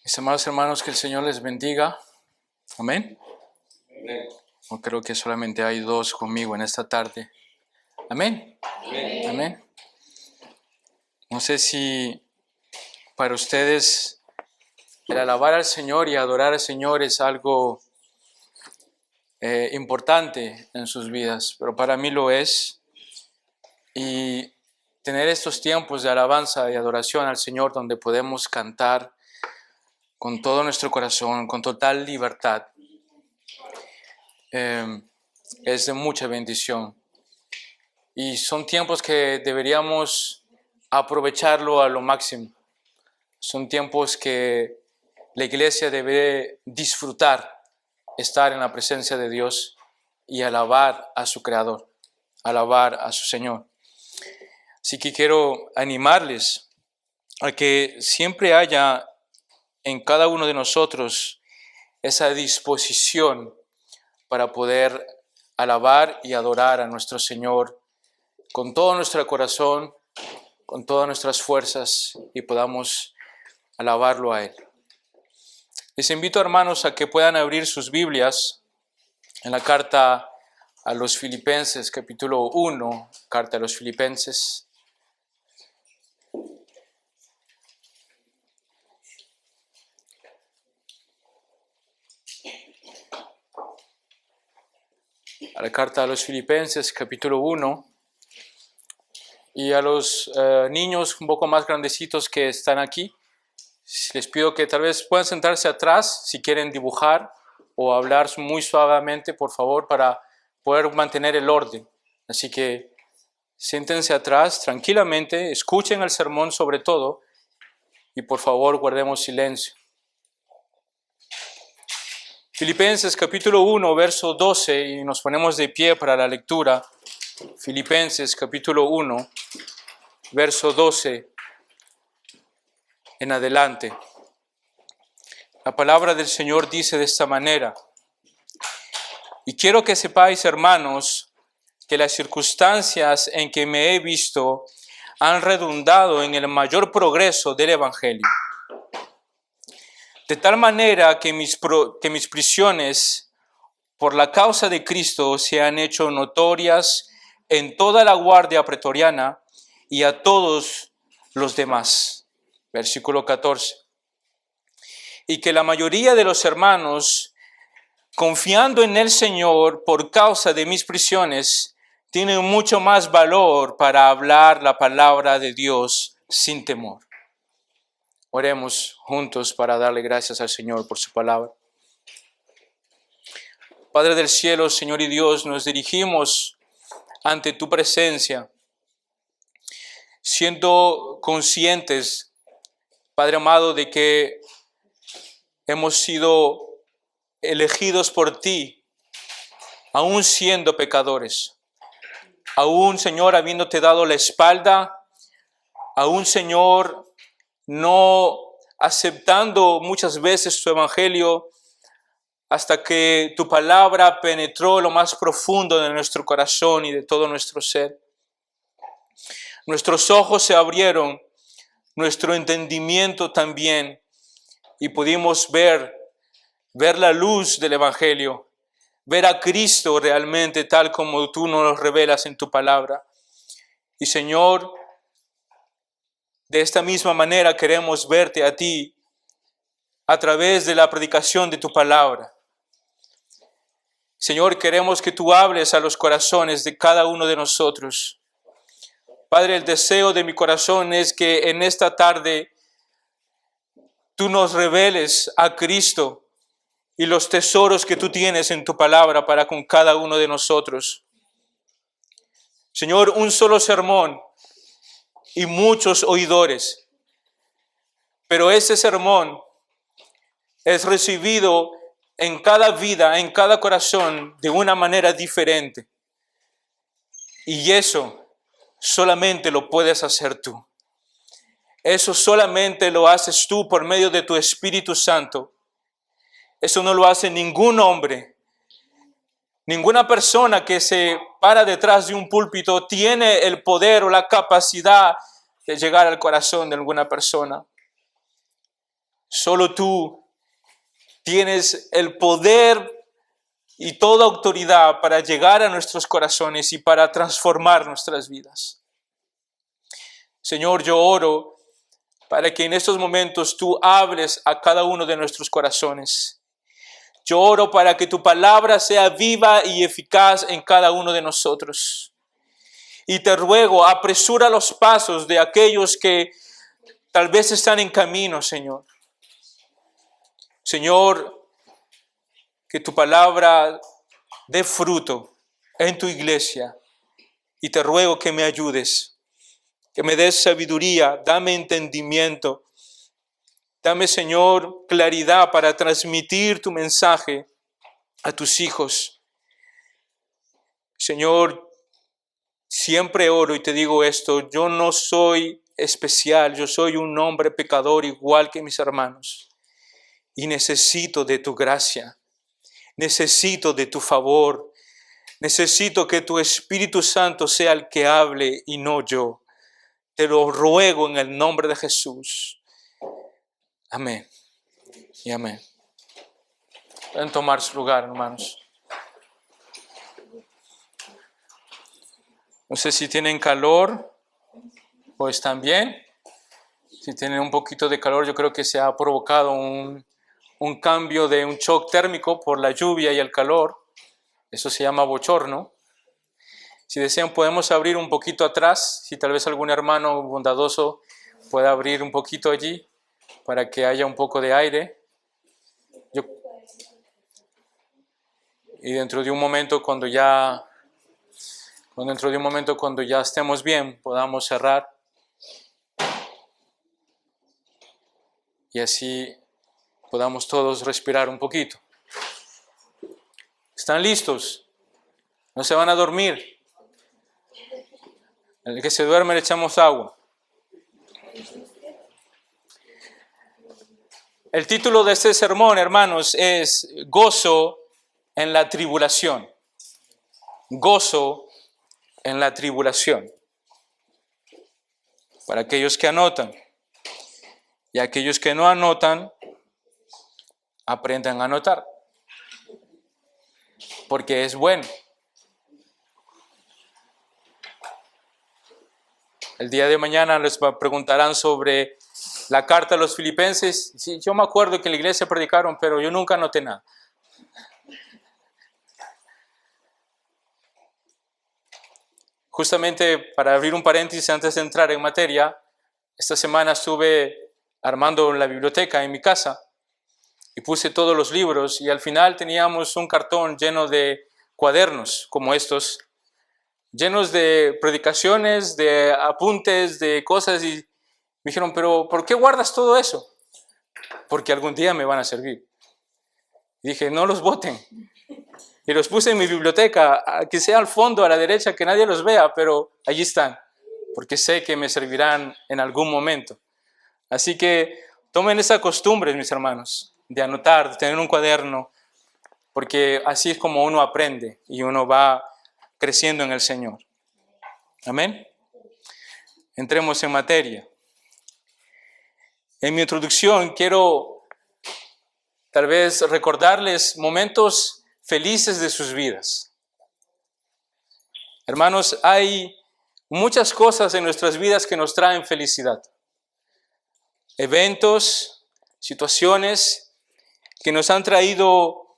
Mis amados hermanos, que el Señor les bendiga. Amén. Amén. No creo que solamente hay dos conmigo en esta tarde. Amén. Amén. Amén. No sé si para ustedes el alabar al Señor y adorar al Señor es algo importante en sus vidas, pero para mí lo es. Y tener estos tiempos de alabanza y adoración al Señor donde podemos cantar con todo nuestro corazón, con total libertad, es de mucha bendición. Y son tiempos que deberíamos aprovecharlo a lo máximo. Son tiempos que la iglesia debe disfrutar, estar en la presencia de Dios y alabar a su Creador, alabar a su Señor. Así que quiero animarles a que siempre haya en cada uno de nosotros esa disposición para poder alabar y adorar a nuestro Señor con todo nuestro corazón, con todas nuestras fuerzas, y podamos alabarlo a Él. Les invito, hermanos, a que puedan abrir sus Biblias en la carta a los Filipenses, capítulo 1, carta a los Filipenses. A la carta a los Filipenses, capítulo 1. Y a los niños un poco más grandecitos que están aquí, les pido que tal vez puedan sentarse atrás si quieren dibujar o hablar muy suavemente, por favor, para poder mantener el orden. Así que siéntense atrás tranquilamente, escuchen el sermón sobre todo y por favor guardemos silencio. Filipenses capítulo 1, verso 12, y nos ponemos de pie para la lectura. Filipenses capítulo 1, verso 12 en adelante. La palabra del Señor dice de esta manera: y quiero que sepáis, hermanos, que las circunstancias en que me he visto han redundado en el mayor progreso del Evangelio. De tal manera que mis prisiones por la causa de Cristo se han hecho notorias en toda la guardia pretoriana y a todos los demás. Versículo 14. Y que la mayoría de los hermanos, confiando en el Señor por causa de mis prisiones, tienen mucho más valor para hablar la palabra de Dios sin temor. Oremos juntos para darle gracias al Señor por su palabra. Padre del cielo, Señor y Dios, nos dirigimos ante tu presencia, siendo conscientes, Padre amado, de que hemos sido elegidos por ti, aún siendo pecadores, aún, Señor, habiéndote dado la espalda, aún, Señor, no aceptando muchas veces tu evangelio, hasta que tu palabra penetró lo más profundo de nuestro corazón y de todo nuestro ser. Nuestros ojos se abrieron, nuestro entendimiento también, y pudimos ver la luz del evangelio, ver a Cristo realmente tal como tú nos lo revelas en tu palabra. Y Señor, de esta misma manera queremos verte a ti a través de la predicación de tu palabra. Señor, queremos que tú hables a los corazones de cada uno de nosotros. Padre, el deseo de mi corazón es que en esta tarde tú nos reveles a Cristo y los tesoros que tú tienes en tu palabra para con cada uno de nosotros. Señor, un solo sermón y muchos oidores, pero ese sermón es recibido en cada vida, en cada corazón, de una manera diferente. Y eso solamente lo puedes hacer tú. Eso solamente lo haces tú por medio de tu Espíritu Santo. Eso no lo hace ningún hombre. Ninguna persona que se para detrás de un púlpito tiene el poder o la capacidad de llegar al corazón de alguna persona. Solo tú tienes el poder y toda autoridad para llegar a nuestros corazones y para transformar nuestras vidas. Señor, yo oro para que en estos momentos tú hables a cada uno de nuestros corazones. Yo oro para que tu palabra sea viva y eficaz en cada uno de nosotros. Y te ruego, apresura los pasos de aquellos que tal vez están en camino, Señor. Señor, que tu palabra dé fruto en tu iglesia. Y te ruego que me ayudes, que me des sabiduría, dame entendimiento. Dame, Señor, claridad para transmitir tu mensaje a tus hijos. Señor, siempre oro y te digo esto, yo no soy especial, yo soy un hombre pecador igual que mis hermanos. Y necesito de tu gracia, necesito de tu favor, necesito que tu Espíritu Santo sea el que hable y no yo. Te lo ruego en el nombre de Jesús. Amén y amén. Pueden tomar su lugar, hermanos. No sé si tienen calor o están bien. Si tienen un poquito de calor, yo creo que se ha provocado un cambio de un shock térmico por la lluvia y el calor. Eso se llama bochorno. Si desean, podemos abrir un poquito atrás. Si tal vez algún hermano bondadoso pueda abrir un poquito allí para que haya un poco de aire. Y dentro de un momento, cuando ya estemos bien, podamos cerrar. Y así podamos todos respirar un poquito. ¿Están listos? ¿No se van a dormir? El que se duerme le echamos agua. El título de este sermón, hermanos, es Gozo en la tribulación. Gozo en la tribulación. Para aquellos que anotan. Y aquellos que no anotan, aprendan a anotar. Porque es bueno. El día de mañana les preguntarán sobre la carta a los filipenses. Sí, yo me acuerdo que en la iglesia predicaron, pero yo nunca anoté nada. Justamente para abrir un paréntesis antes de entrar en materia, esta semana estuve armando la biblioteca en mi casa y puse todos los libros y al final teníamos un cartón lleno de cuadernos como estos, llenos de predicaciones, de apuntes, de cosas, y me dijeron, pero ¿por qué guardas todo eso? Porque algún día me van a servir. Y dije, no los boten. Y los puse en mi biblioteca, que sea al fondo, a la derecha, que nadie los vea, pero allí están, porque sé que me servirán en algún momento. Así que tomen esa costumbre, mis hermanos, de anotar, de tener un cuaderno, porque así es como uno aprende y uno va creciendo en el Señor. Amén. Entremos en materia. En mi introducción quiero tal vez recordarles momentos felices de sus vidas. Hermanos, hay muchas cosas en nuestras vidas que nos traen felicidad. Eventos, situaciones que nos han traído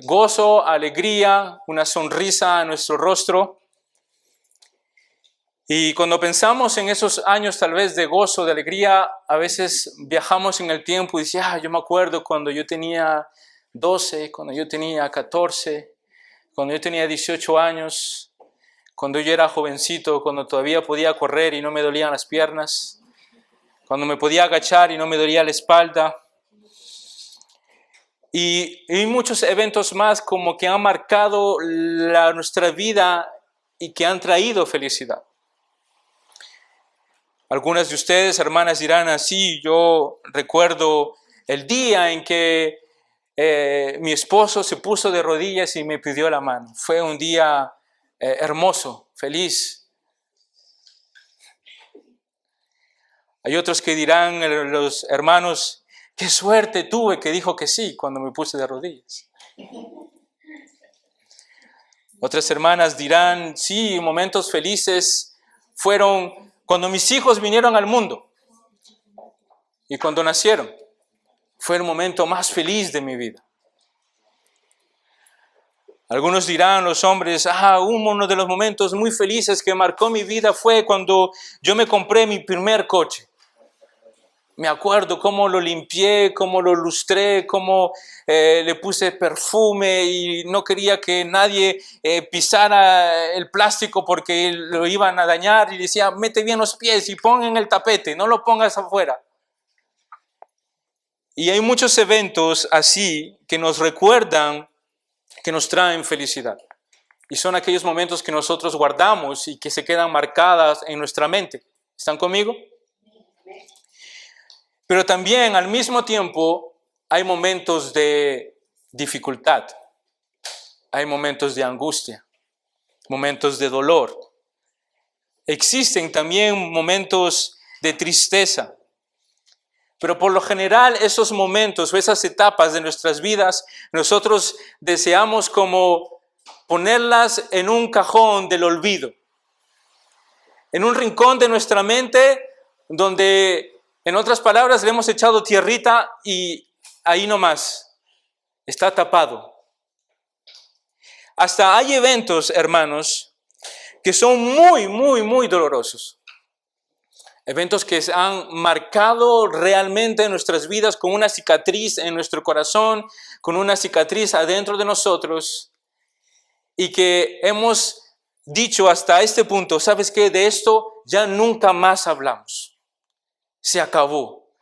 gozo, alegría, una sonrisa a nuestro rostro. Y cuando pensamos en esos años tal vez de gozo, de alegría, a veces viajamos en el tiempo y decimos, yo me acuerdo cuando yo tenía 12, cuando yo tenía 14, cuando yo tenía 18 años, cuando yo era jovencito, cuando todavía podía correr y no me dolían las piernas, cuando me podía agachar y no me dolía la espalda. Y hay muchos eventos más como que han marcado nuestra vida y que han traído felicidad. Algunas de ustedes, hermanas, dirán así: yo recuerdo el día en que mi esposo se puso de rodillas y me pidió la mano. Fue un día hermoso, feliz. Hay otros que dirán, los hermanos: qué suerte tuve que dijo que sí cuando me puse de rodillas. Otras hermanas dirán: sí, momentos felices fueron cuando mis hijos vinieron al mundo y cuando nacieron. Fue el momento más feliz de mi vida. Algunos dirán, los hombres: uno de los momentos muy felices que marcó mi vida fue cuando yo me compré mi primer coche. Me acuerdo cómo lo limpié, cómo lo lustré, cómo le puse perfume y no quería que nadie pisara el plástico porque lo iban a dañar. Y decía: mete bien los pies y pon en el tapete, no lo pongas afuera. Y hay muchos eventos así que nos recuerdan, que nos traen felicidad. Y son aquellos momentos que nosotros guardamos y que se quedan marcadas en nuestra mente. ¿Están conmigo? Pero también al mismo tiempo hay momentos de dificultad, hay momentos de angustia, momentos de dolor. Existen también momentos de tristeza. Pero por lo general esos momentos o esas etapas de nuestras vidas nosotros deseamos como ponerlas en un cajón del olvido, en un rincón de nuestra mente donde, en otras palabras, le hemos echado tierrita y ahí nomás está tapado. Hasta hay eventos, hermanos, que son muy, muy, muy dolorosos. Eventos que se han marcado realmente en nuestras vidas con una cicatriz en nuestro corazón, con una cicatriz adentro de nosotros, y que hemos dicho hasta este punto: ¿sabes qué? De esto ya nunca más hablamos. Se acabó.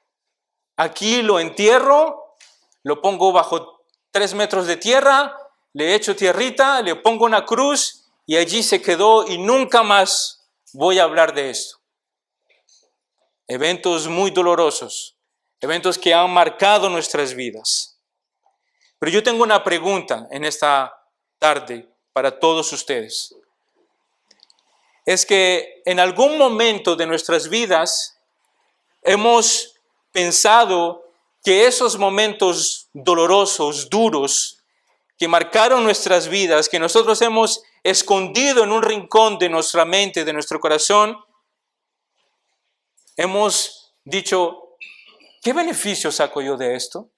Aquí lo entierro, lo pongo bajo 3 metros de tierra, le echo tierrita, le pongo una cruz y allí se quedó y nunca más voy a hablar de esto. Eventos muy dolorosos, eventos que han marcado nuestras vidas. Pero yo tengo una pregunta en esta tarde para todos ustedes. Es que en algún momento de nuestras vidas hemos pensado que esos momentos dolorosos, duros, que marcaron nuestras vidas, que nosotros hemos escondido en un rincón de nuestra mente, de nuestro corazón, hemos dicho: ¿qué beneficio saco yo de esto?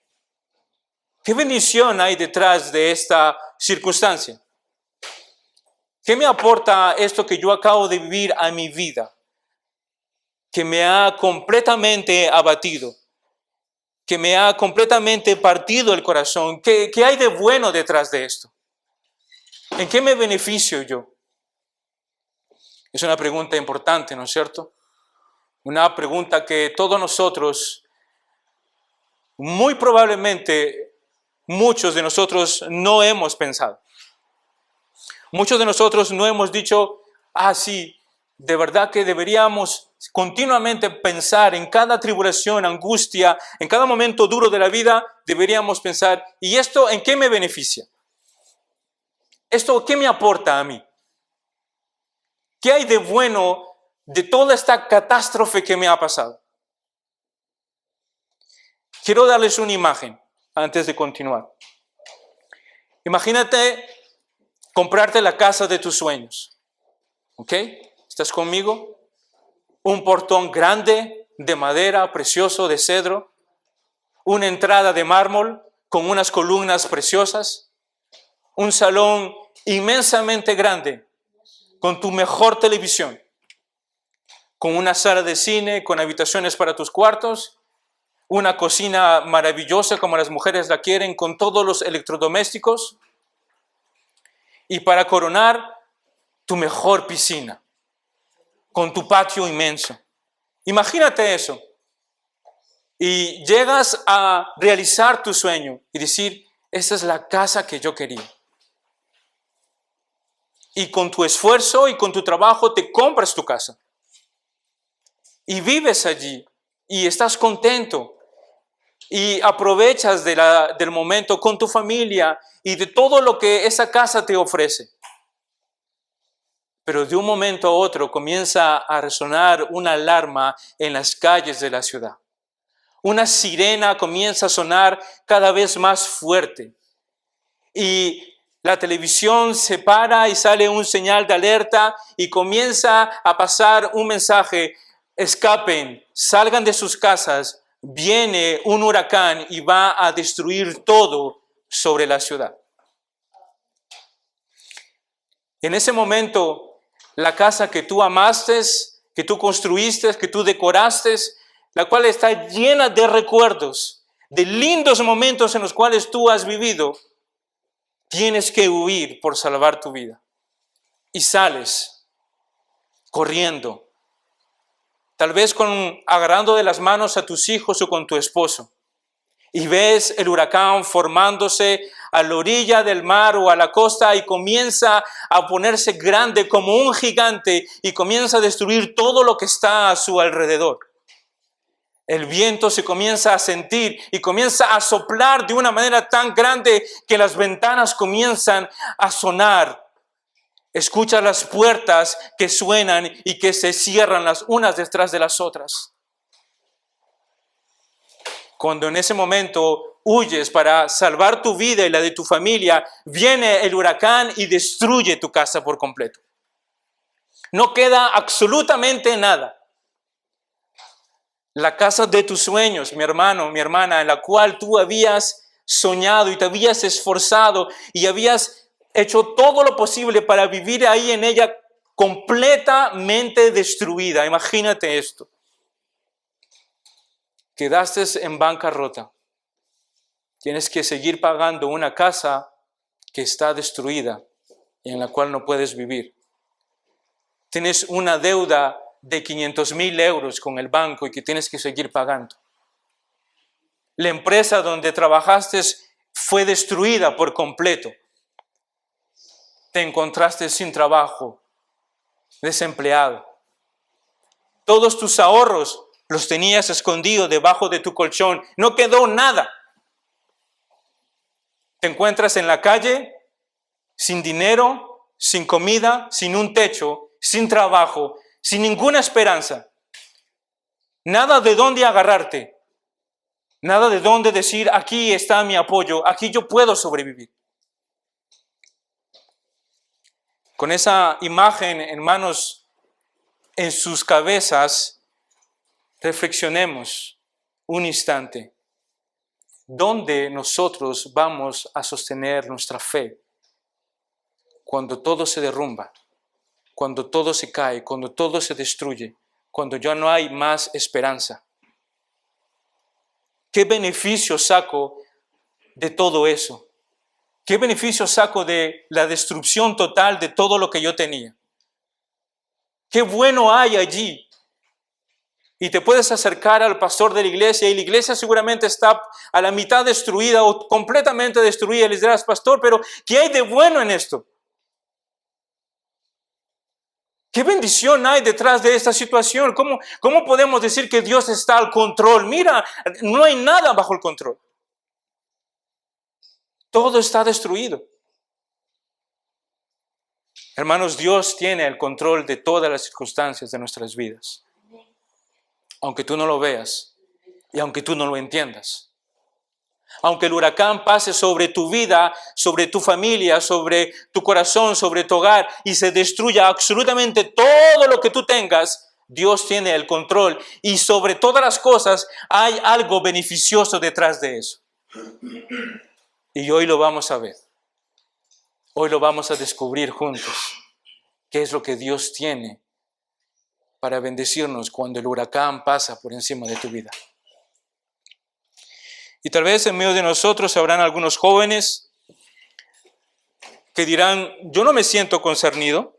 ¿Qué bendición hay detrás de esta circunstancia? ¿Qué me aporta esto que yo acabo de vivir a mi vida, que me ha completamente abatido, que me ha completamente partido el corazón? ¿Qué hay de bueno detrás de esto? ¿En qué me beneficio yo? Es una pregunta importante, ¿no es cierto? Una pregunta que todos nosotros, muy probablemente, muchos de nosotros no hemos pensado. Muchos de nosotros no hemos dicho: sí, de verdad que deberíamos continuamente pensar en cada tribulación, angustia, en cada momento duro de la vida, deberíamos pensar: ¿y esto en qué me beneficia? ¿Esto qué me aporta a mí? ¿Qué hay de bueno de toda esta catástrofe que me ha pasado? Quiero darles una imagen antes de continuar. Imagínate comprarte la casa de tus sueños. ¿Ok? ¿Estás conmigo? Un portón grande de madera, precioso, de cedro. Una entrada de mármol con unas columnas preciosas. Un salón inmensamente grande con tu mejor televisión. Con una sala de cine, con habitaciones para tus cuartos. Una cocina maravillosa como las mujeres la quieren, con todos los electrodomésticos. Y para coronar, tu mejor piscina, con tu patio inmenso. Imagínate eso. y llegas a realizar tu sueño y decir, esta es la casa que yo quería. Y con tu esfuerzo y con tu trabajo te compras tu casa. Y vives allí y estás contento. Y aprovechas del momento con tu familia y de todo lo que esa casa te ofrece. Pero de un momento a otro comienza a resonar una alarma en las calles de la ciudad. Una sirena comienza a sonar cada vez más fuerte. Y la televisión se para y sale un señal de alerta y comienza a pasar un mensaje: escapen, salgan de sus casas, viene un huracán y va a destruir todo sobre la ciudad. En ese momento, la casa que tú amaste, que tú construiste, que tú decoraste, la cual está llena de recuerdos, de lindos momentos en los cuales tú has vivido, tienes que huir por salvar tu vida. Y sales corriendo, tal vez agarrando de las manos a tus hijos o con tu esposo. Y ves el huracán formándose a la orilla del mar o a la costa y comienza a ponerse grande como un gigante y comienza a destruir todo lo que está a su alrededor. El viento se comienza a sentir y comienza a soplar de una manera tan grande que las ventanas comienzan a sonar. Escucha las puertas que suenan y que se cierran las unas detrás de las otras. Cuando en ese momento huyes para salvar tu vida y la de tu familia, viene el huracán y destruye tu casa por completo. No queda absolutamente nada. La casa de tus sueños, mi hermano, mi hermana, en la cual tú habías soñado y te habías esforzado y habías hecho todo lo posible para vivir ahí en ella, completamente destruida. Imagínate esto. Quedaste en bancarrota. Tienes que seguir pagando una casa que está destruida y en la cual no puedes vivir. Tienes una deuda de 500,000 euros con el banco y que tienes que seguir pagando. La empresa donde trabajaste fue destruida por completo. Te encontraste sin trabajo, desempleado. Todos tus ahorros los tenías escondidos debajo de tu colchón. No quedó nada. Te encuentras en la calle, sin dinero, sin comida, sin un techo, sin trabajo, sin ninguna esperanza. Nada de dónde agarrarte. Nada de dónde decir, aquí está mi apoyo, aquí yo puedo sobrevivir. Con esa imagen, hermanos, en sus cabezas, reflexionemos un instante. ¿Dónde nosotros vamos a sostener nuestra fe cuando todo se derrumba, cuando todo se cae, cuando todo se destruye, cuando ya no hay más esperanza? ¿Qué beneficio saco de todo eso? ¿Qué beneficio saco de la destrucción total de todo lo que yo tenía? ¿Qué bueno hay allí? Y te puedes acercar al pastor de la iglesia y la iglesia seguramente está a la mitad destruida o completamente destruida. Y les dirás, pastor, pero ¿qué hay de bueno en esto? ¿Qué bendición hay detrás de esta situación? ¿Cómo podemos decir que Dios está al control? Mira, no hay nada bajo el control. Todo está destruido. Hermanos, Dios tiene el control de todas las circunstancias de nuestras vidas. Aunque tú no lo veas y aunque tú no lo entiendas. Aunque el huracán pase sobre tu vida, sobre tu familia, sobre tu corazón, sobre tu hogar y se destruya absolutamente todo lo que tú tengas, Dios tiene el control y sobre todas las cosas hay algo beneficioso detrás de eso. Y hoy lo vamos a ver. Hoy lo vamos a descubrir juntos. ¿Qué es lo que Dios tiene para bendecirnos cuando el huracán pasa por encima de tu vida? Y tal vez en medio de nosotros habrán algunos jóvenes que dirán, yo no me siento concernido.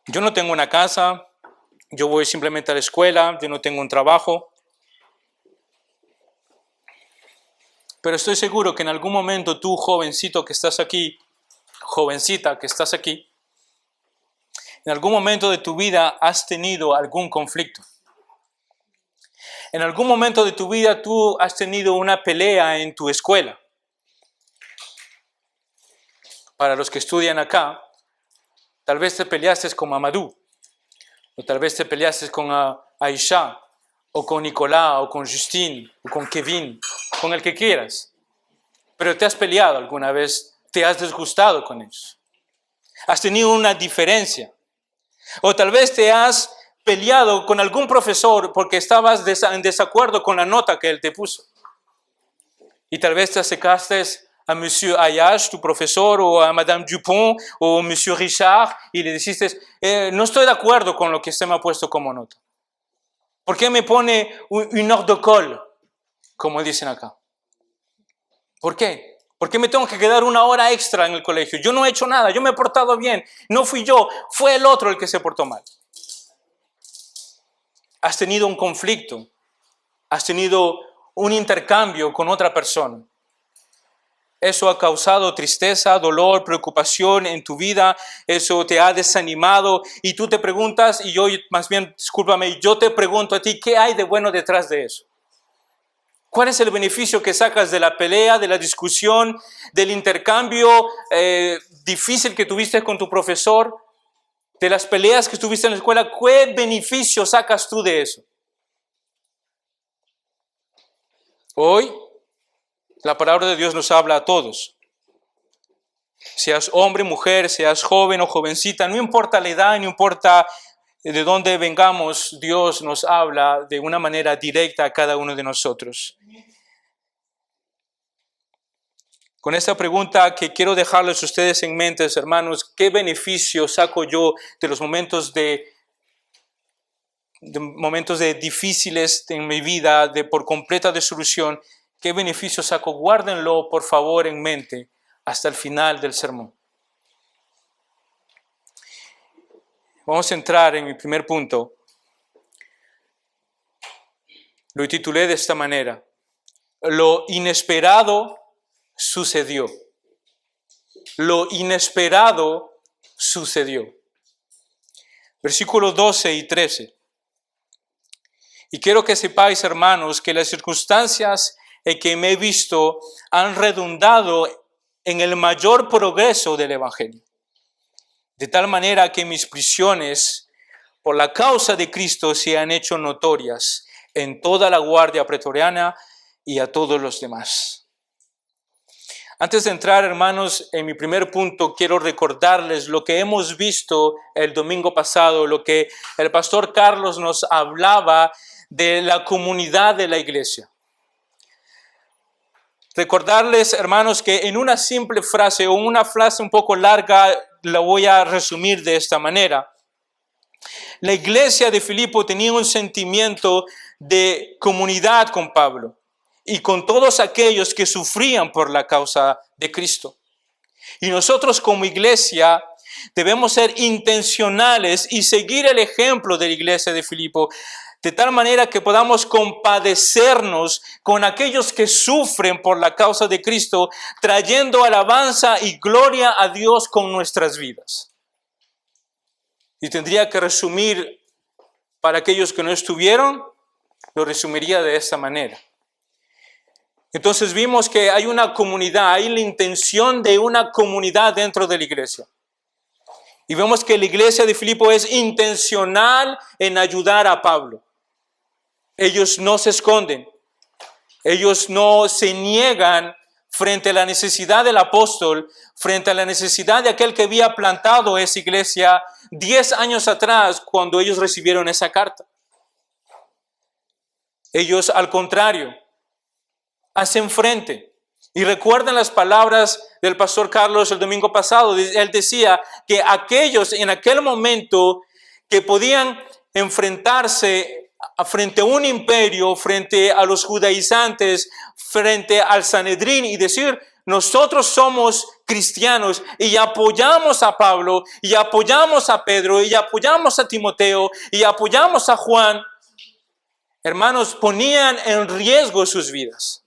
Yo no tengo una casa, yo voy simplemente a la escuela, yo no tengo un trabajo. Pero estoy seguro que en algún momento tú, jovencito que estás aquí, jovencita que estás aquí, en algún momento de tu vida has tenido algún conflicto. En algún momento de tu vida tú has tenido una pelea en tu escuela. Para los que estudian acá, tal vez te peleaste con Mamadou, o tal vez te peleaste con Aisha, o con Nicolás, o con Justine, o con Kevin, con el que quieras. Pero te has peleado alguna vez, te has disgustado con ellos. Has tenido una diferencia. O tal vez te has peleado con algún profesor porque estabas en desacuerdo con la nota que él te puso. Y tal vez te acercaste a Monsieur Ayash, tu profesor, o a Madame Dupont, o a Monsieur Richard, y le dijiste, no estoy de acuerdo con lo que usted me ha puesto como nota. ¿Por qué me pone un hors de colle, como dicen acá? ¿Por qué? ¿Por qué me tengo que quedar una hora extra en el colegio? Yo no he hecho nada, yo me he portado bien. No fui yo, fue el otro el que se portó mal. Has tenido un conflicto, has tenido un intercambio con otra persona. Eso ha causado tristeza, dolor, preocupación en tu vida. Eso te ha desanimado y tú te preguntas, y yo más bien, discúlpame, yo te pregunto a ti, ¿qué hay de bueno detrás de eso? ¿Cuál es el beneficio que sacas de la pelea, de la discusión, del intercambio difícil que tuviste con tu profesor, de las peleas que tuviste en la escuela? ¿Qué beneficio sacas tú de eso? Hoy, la palabra de Dios nos habla a todos. Seas hombre, mujer, seas joven o jovencita, no importa la edad, no importa de dónde vengamos, Dios nos habla de una manera directa a cada uno de nosotros. Con esta pregunta que quiero dejarles a ustedes en mente, hermanos, ¿qué beneficio saco yo de los momentos difíciles en mi vida, por completa desilusión? ¿Qué beneficio saco? Guárdenlo, por favor, en mente hasta el final del sermón. Vamos a entrar en mi primer punto. Lo titulé de esta manera: lo inesperado sucedió. Lo inesperado sucedió. Versículos 12 y 13. Y quiero que sepáis, hermanos, que las circunstancias en que me he visto han redundado en el mayor progreso del Evangelio. De tal manera que mis prisiones por la causa de Cristo se han hecho notorias en toda la guardia pretoriana y a todos los demás. Antes de entrar, hermanos, en mi primer punto, quiero recordarles lo que hemos visto el domingo pasado, lo que el pastor Carlos nos hablaba de la comunidad de la iglesia. Recordarles, hermanos, que en una simple frase o una frase un poco larga, la voy a resumir de esta manera. La iglesia de Filipo tenía un sentimiento de comunidad con Pablo y con todos aquellos que sufrían por la causa de Cristo. Y nosotros como iglesia debemos ser intencionales y seguir el ejemplo de la iglesia de Filipo, de tal manera que podamos compadecernos con aquellos que sufren por la causa de Cristo, trayendo alabanza y gloria a Dios con nuestras vidas. Y tendría que resumir para aquellos que no estuvieron, lo resumiría de esta manera. Entonces vimos que hay una comunidad, hay la intención de una comunidad dentro de la iglesia. Y vemos que la iglesia de Filipo es intencional en ayudar a Pablo. Ellos no se esconden, ellos no se niegan frente a la necesidad del apóstol, frente a la necesidad de aquel que había plantado esa iglesia 10 años atrás cuando ellos recibieron esa carta. Ellos, al contrario, hacen frente. Y recuerden las palabras del pastor Carlos el domingo pasado. Él decía que aquellos en aquel momento que podían enfrentarse frente a un imperio, frente a los judaizantes, frente al Sanedrín y decir, nosotros somos cristianos y apoyamos a Pablo, y apoyamos a Pedro, y apoyamos a Timoteo, y apoyamos a Juan, hermanos, ponían en riesgo sus vidas.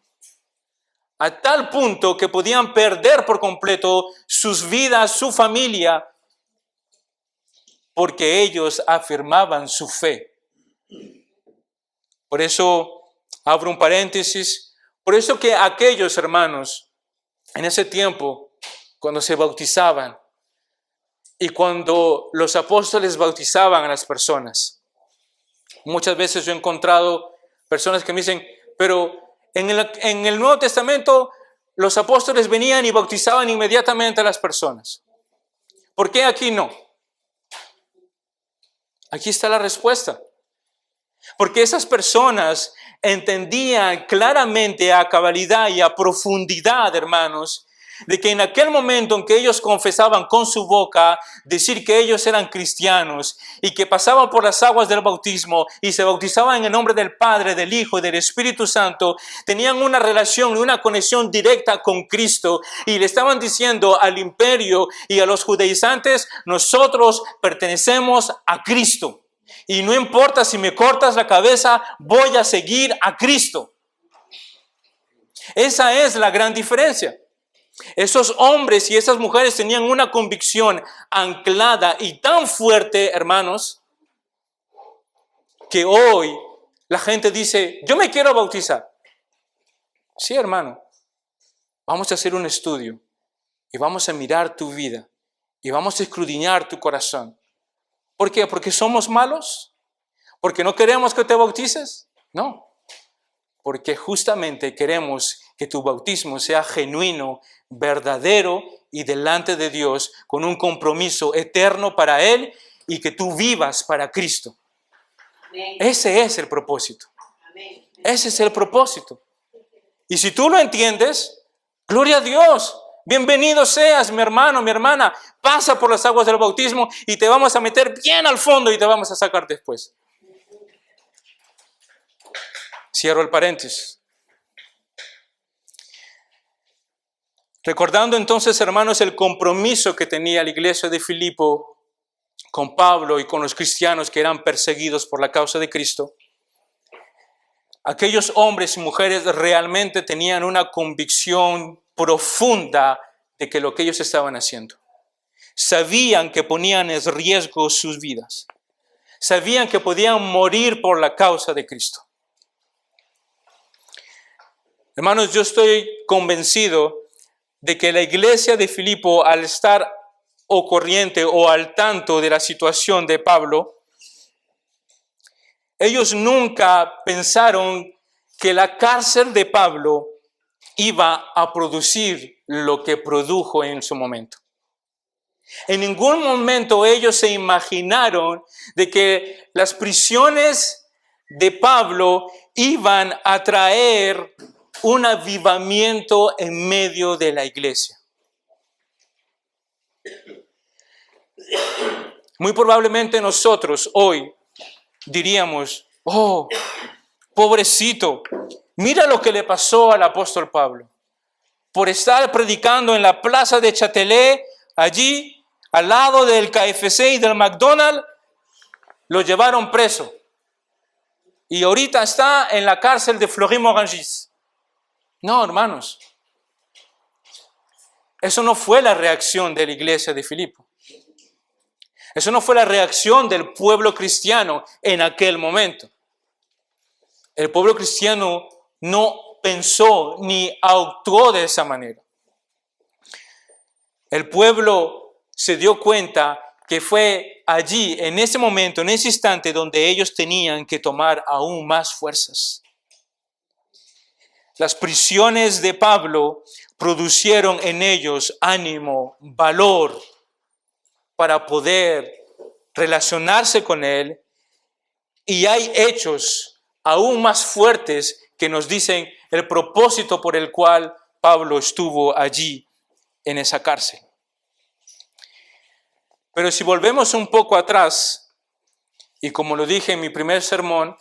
A tal punto que podían perder por completo sus vidas, su familia, porque ellos afirmaban su fe. Por eso, abro un paréntesis, por eso que aquellos hermanos, en ese tiempo, cuando se bautizaban y cuando los apóstoles bautizaban a las personas, muchas veces yo he encontrado personas que me dicen, pero en el Nuevo Testamento los apóstoles venían y bautizaban inmediatamente a las personas. ¿Por qué aquí no? Aquí está la respuesta. Porque esas personas entendían claramente a cabalidad y a profundidad, hermanos, de que en aquel momento en que ellos confesaban con su boca, decir que ellos eran cristianos y que pasaban por las aguas del bautismo y se bautizaban en el nombre del Padre, del Hijo y del Espíritu Santo, tenían una relación, una conexión directa con Cristo y le estaban diciendo al imperio y a los judaizantes, nosotros pertenecemos a Cristo. Y no importa si me cortas la cabeza, voy a seguir a Cristo. Esa es la gran diferencia. Esos hombres y esas mujeres tenían una convicción anclada y tan fuerte, hermanos, que hoy la gente dice, yo me quiero bautizar. Sí, hermano, vamos a hacer un estudio y vamos a mirar tu vida y vamos a escudriñar tu corazón. ¿Por qué? ¿Porque somos malos? ¿Porque no queremos que te bautices? No, porque justamente queremos que tu bautismo sea genuino, verdadero y delante de Dios, con un compromiso eterno para Él y que tú vivas para Cristo. Amén. Ese es el propósito. Amén. Ese es el propósito. Y si tú lo entiendes, gloria a Dios. Bienvenido seas, mi hermano, mi hermana. Pasa por las aguas del bautismo y te vamos a meter bien al fondo y te vamos a sacar después. Cierro el paréntesis. Recordando entonces, hermanos, el compromiso que tenía la iglesia de Filipo con Pablo y con los cristianos que eran perseguidos por la causa de Cristo, aquellos hombres y mujeres realmente tenían una convicción profunda de que lo que ellos estaban haciendo. Sabían que ponían en riesgo sus vidas. Sabían que podían morir por la causa de Cristo. Hermanos, yo estoy convencido de que la iglesia de Filipo, al estar o corriente o al tanto de la situación de Pablo, ellos nunca pensaron que la cárcel de Pablo iba a producir lo que produjo en su momento. En ningún momento ellos se imaginaron de que las prisiones de Pablo iban a traer un avivamiento en medio de la iglesia. Muy probablemente nosotros hoy diríamos, oh, pobrecito, mira lo que le pasó al apóstol Pablo. Por estar predicando en la plaza de Châtelet, allí al lado del KFC y del McDonald's, lo llevaron preso. Y ahorita está en la cárcel de Fleury-Mérogis. No, hermanos. Eso no fue la reacción de la iglesia de Filipo. Eso no fue la reacción del pueblo cristiano en aquel momento. El pueblo cristiano no pensó ni actuó de esa manera. El pueblo se dio cuenta que fue allí, en ese momento, en ese instante, donde ellos tenían que tomar aún más fuerzas. Las prisiones de Pablo producieron en ellos ánimo, valor para poder relacionarse con él. Y hay hechos aún más fuertes que nos dicen el propósito por el cual Pablo estuvo allí en esa cárcel. Pero si volvemos un poco atrás, y como lo dije en mi primer sermón,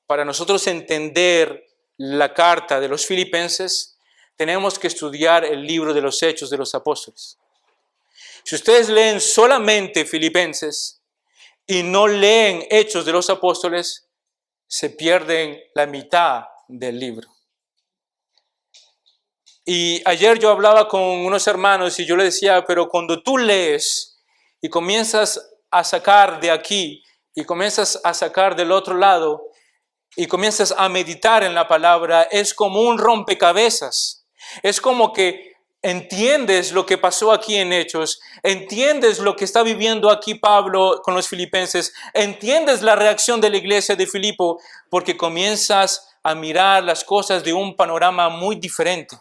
para nosotros entender la carta de los Filipenses, tenemos que estudiar el libro de los Hechos de los Apóstoles. Si ustedes leen solamente Filipenses y no leen Hechos de los Apóstoles, se pierden la mitad del libro. Y ayer yo hablaba con unos hermanos y yo les decía, pero cuando tú lees y comienzas a sacar de aquí y comienzas a sacar del otro lado y comienzas a meditar en la palabra, es como un rompecabezas. Es como que entiendes lo que pasó aquí en Hechos, entiendes lo que está viviendo aquí Pablo con los filipenses, entiendes la reacción de la iglesia de Filipo, porque comienzas a mirar las cosas de un panorama muy diferente.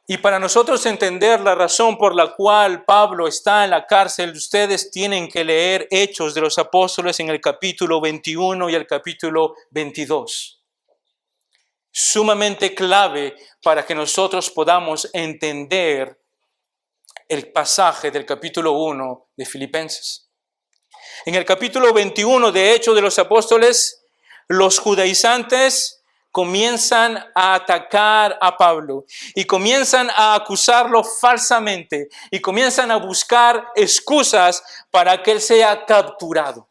Y para nosotros entender la razón por la cual Pablo está en la cárcel, ustedes tienen que leer Hechos de los Apóstoles en el capítulo 21 y el capítulo 22. Sumamente clave para que nosotros podamos entender el pasaje del capítulo 1 de Filipenses. En el capítulo 21 de Hechos de los Apóstoles, los judaizantes comienzan a atacar a Pablo y comienzan a acusarlo falsamente y comienzan a buscar excusas para que él sea capturado.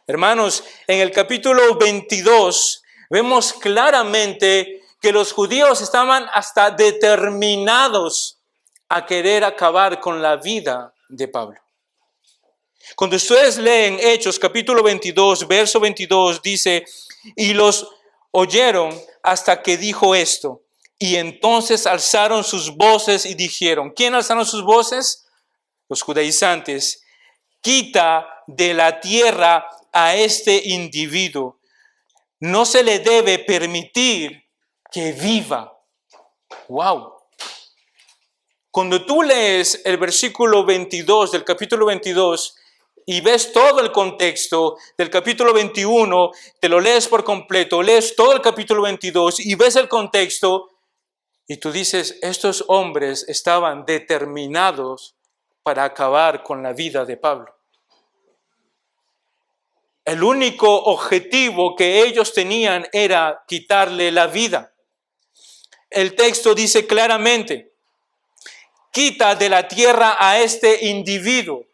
Hermanos, en el capítulo 22 vemos claramente que los judíos estaban hasta determinados a querer acabar con la vida de Pablo. Cuando ustedes leen Hechos capítulo 22, verso 22, dice: y los oyeron hasta que dijo esto. Y entonces alzaron sus voces y dijeron. ¿Quién alzaron sus voces? Los judaizantes. Quita de la tierra a este individuo. No se le debe permitir que viva. ¡Wow! Cuando tú lees el versículo 22 del capítulo 22, y ves todo el contexto del capítulo 21, te lo lees por completo, lees todo el capítulo 22 y ves el contexto y tú dices, estos hombres estaban determinados para acabar con la vida de Pablo. El único objetivo que ellos tenían era quitarle la vida. El texto dice claramente, quita de la tierra a este individuo.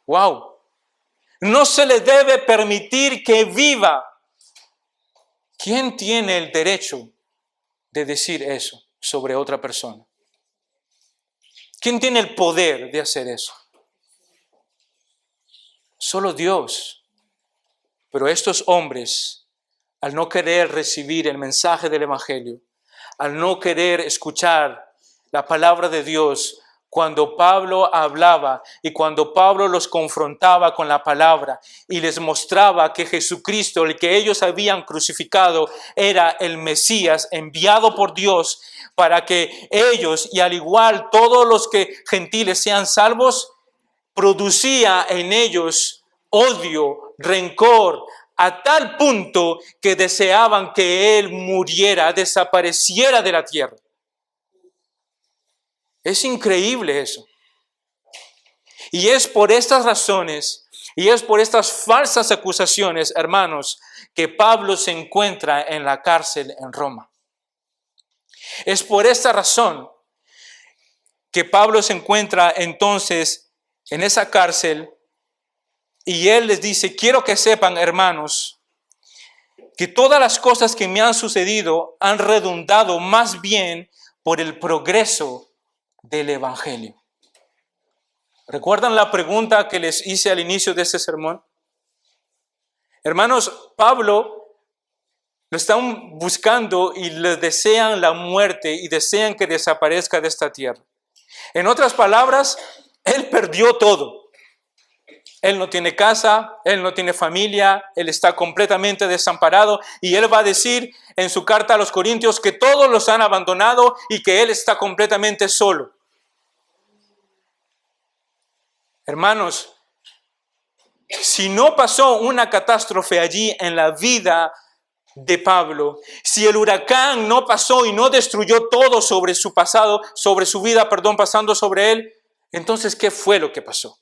¡Wow! No se le debe permitir que viva. ¿Quién tiene el derecho de decir eso sobre otra persona? ¿Quién tiene el poder de hacer eso? Solo Dios. Pero estos hombres, al no querer recibir el mensaje del Evangelio, al no querer escuchar la palabra de Dios, cuando Pablo hablaba y cuando Pablo los confrontaba con la palabra y les mostraba que Jesucristo, el que ellos habían crucificado, era el Mesías enviado por Dios para que ellos y al igual todos los que gentiles sean salvos, producía en ellos odio, rencor, a tal punto que deseaban que él muriera, desapareciera de la tierra. Es increíble eso. Y es por estas razones, y es por estas falsas acusaciones, hermanos, que Pablo se encuentra en la cárcel en Roma. Es por esta razón que Pablo se encuentra entonces en esa cárcel y él les dice, quiero que sepan, hermanos, que todas las cosas que me han sucedido han redundado más bien por el progreso del Evangelio. ¿Recuerdan la pregunta que les hice al inicio de este sermón? Hermanos, Pablo lo están buscando y le desean la muerte y desean que desaparezca de esta tierra. En otras palabras, él perdió todo. Él no tiene casa, él no tiene familia, él está completamente desamparado y él va a decir en su carta a los Corintios que todos los han abandonado y que él está completamente solo. Hermanos, si no pasó una catástrofe allí en la vida de Pablo, si el huracán no pasó y no destruyó todo sobre su pasado, sobre su vida, pasando sobre él, entonces, ¿qué fue lo que pasó?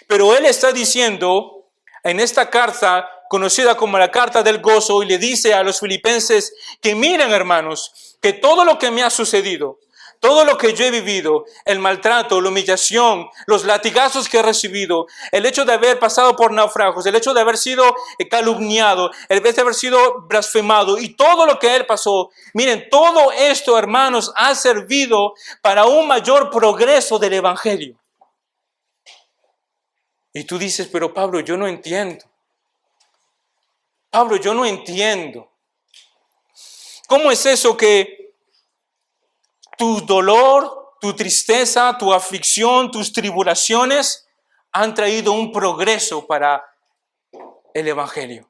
Pero él está diciendo en esta carta conocida como la Carta del Gozo, y le dice a los filipenses que miren, hermanos, que todo lo que me ha sucedido, todo lo que yo he vivido, el maltrato, la humillación, los latigazos que he recibido, el hecho de haber pasado por naufragios, el hecho de haber sido calumniado, el hecho de haber sido blasfemado y todo lo que él pasó, miren, todo esto, hermanos, ha servido para un mayor progreso del Evangelio. Y tú dices, pero Pablo, yo no entiendo. Pablo, yo no entiendo. ¿Cómo es eso que tu dolor, tu tristeza, tu aflicción, tus tribulaciones han traído un progreso para el Evangelio?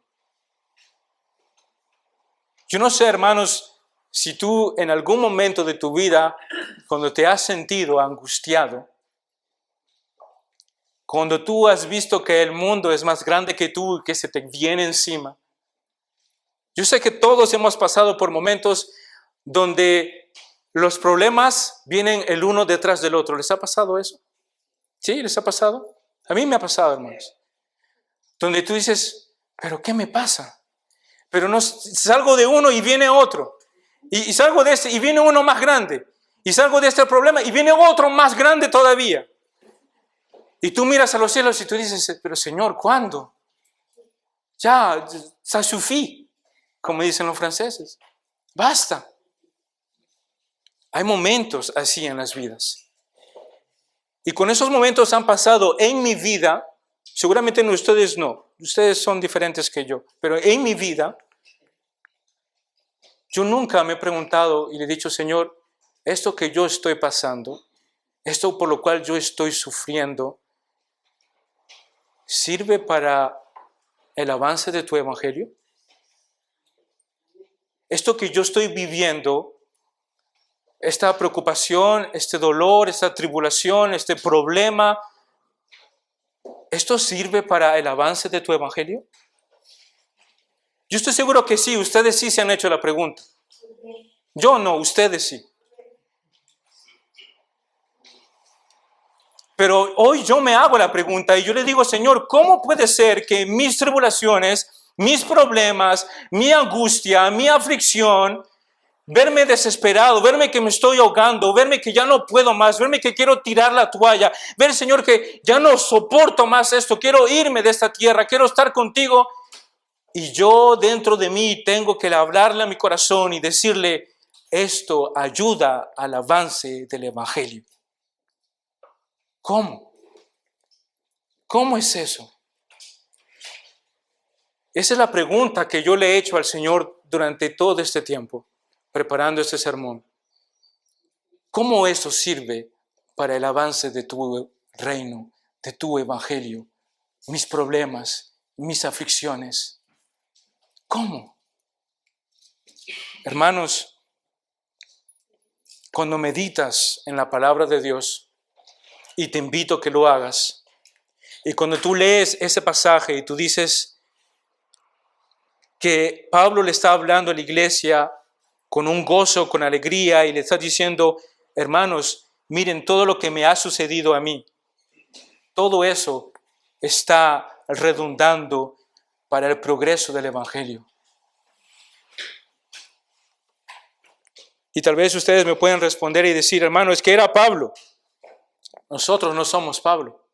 Yo no sé, hermanos, si tú en algún momento de tu vida, cuando te has sentido angustiado, cuando tú has visto que el mundo es más grande que tú y que se te viene encima. Yo sé que todos hemos pasado por momentos donde los problemas vienen el uno detrás del otro. ¿Les ha pasado eso? ¿Sí? ¿Les ha pasado? A mí me ha pasado, hermanos. Donde tú dices, ¿pero qué me pasa? Pero no salgo de uno y viene otro. Y salgo de este y viene uno más grande. Y salgo de este problema y viene otro más grande todavía. Y tú miras a los cielos y tú dices, pero Señor, ¿cuándo? Ya, ça suffit, como dicen los franceses. Basta. Hay momentos así en las vidas. Y con esos momentos han pasado en mi vida, seguramente ustedes no, ustedes son diferentes que yo, pero en mi vida, yo nunca me he preguntado y le he dicho, Señor, esto que yo estoy pasando, esto por lo cual yo estoy sufriendo, ¿sirve para el avance de tu evangelio? Esto que yo estoy viviendo, esta preocupación, este dolor, esta tribulación, este problema, ¿esto sirve para el avance de tu evangelio? Yo estoy seguro que sí, ustedes sí se han hecho la pregunta. Yo no, ustedes sí. Pero hoy yo me hago la pregunta y yo le digo, Señor, ¿cómo puede ser que mis tribulaciones, mis problemas, mi angustia, mi aflicción, verme desesperado, verme que me estoy ahogando, verme que ya no puedo más, verme que quiero tirar la toalla, ver, Señor, que ya no soporto más esto, quiero irme de esta tierra, quiero estar contigo? Y yo dentro de mí tengo que hablarle a mi corazón y decirle, esto ayuda al avance del evangelio. ¿Cómo? ¿Cómo es eso? Esa es la pregunta que yo le he hecho al Señor durante todo este tiempo, preparando este sermón. ¿Cómo eso sirve para el avance de tu reino, de tu evangelio, mis problemas, mis aflicciones? ¿Cómo? Hermanos, cuando meditas en la palabra de Dios, y te invito a que lo hagas, y cuando tú lees ese pasaje y tú dices que Pablo le está hablando a la iglesia con un gozo, con alegría, y le está diciendo, hermanos, miren todo lo que me ha sucedido a mí. Todo eso está redundando para el progreso del evangelio. Y tal vez ustedes me pueden responder y decir, hermano, es que era Pablo. Nosotros no somos Pablo.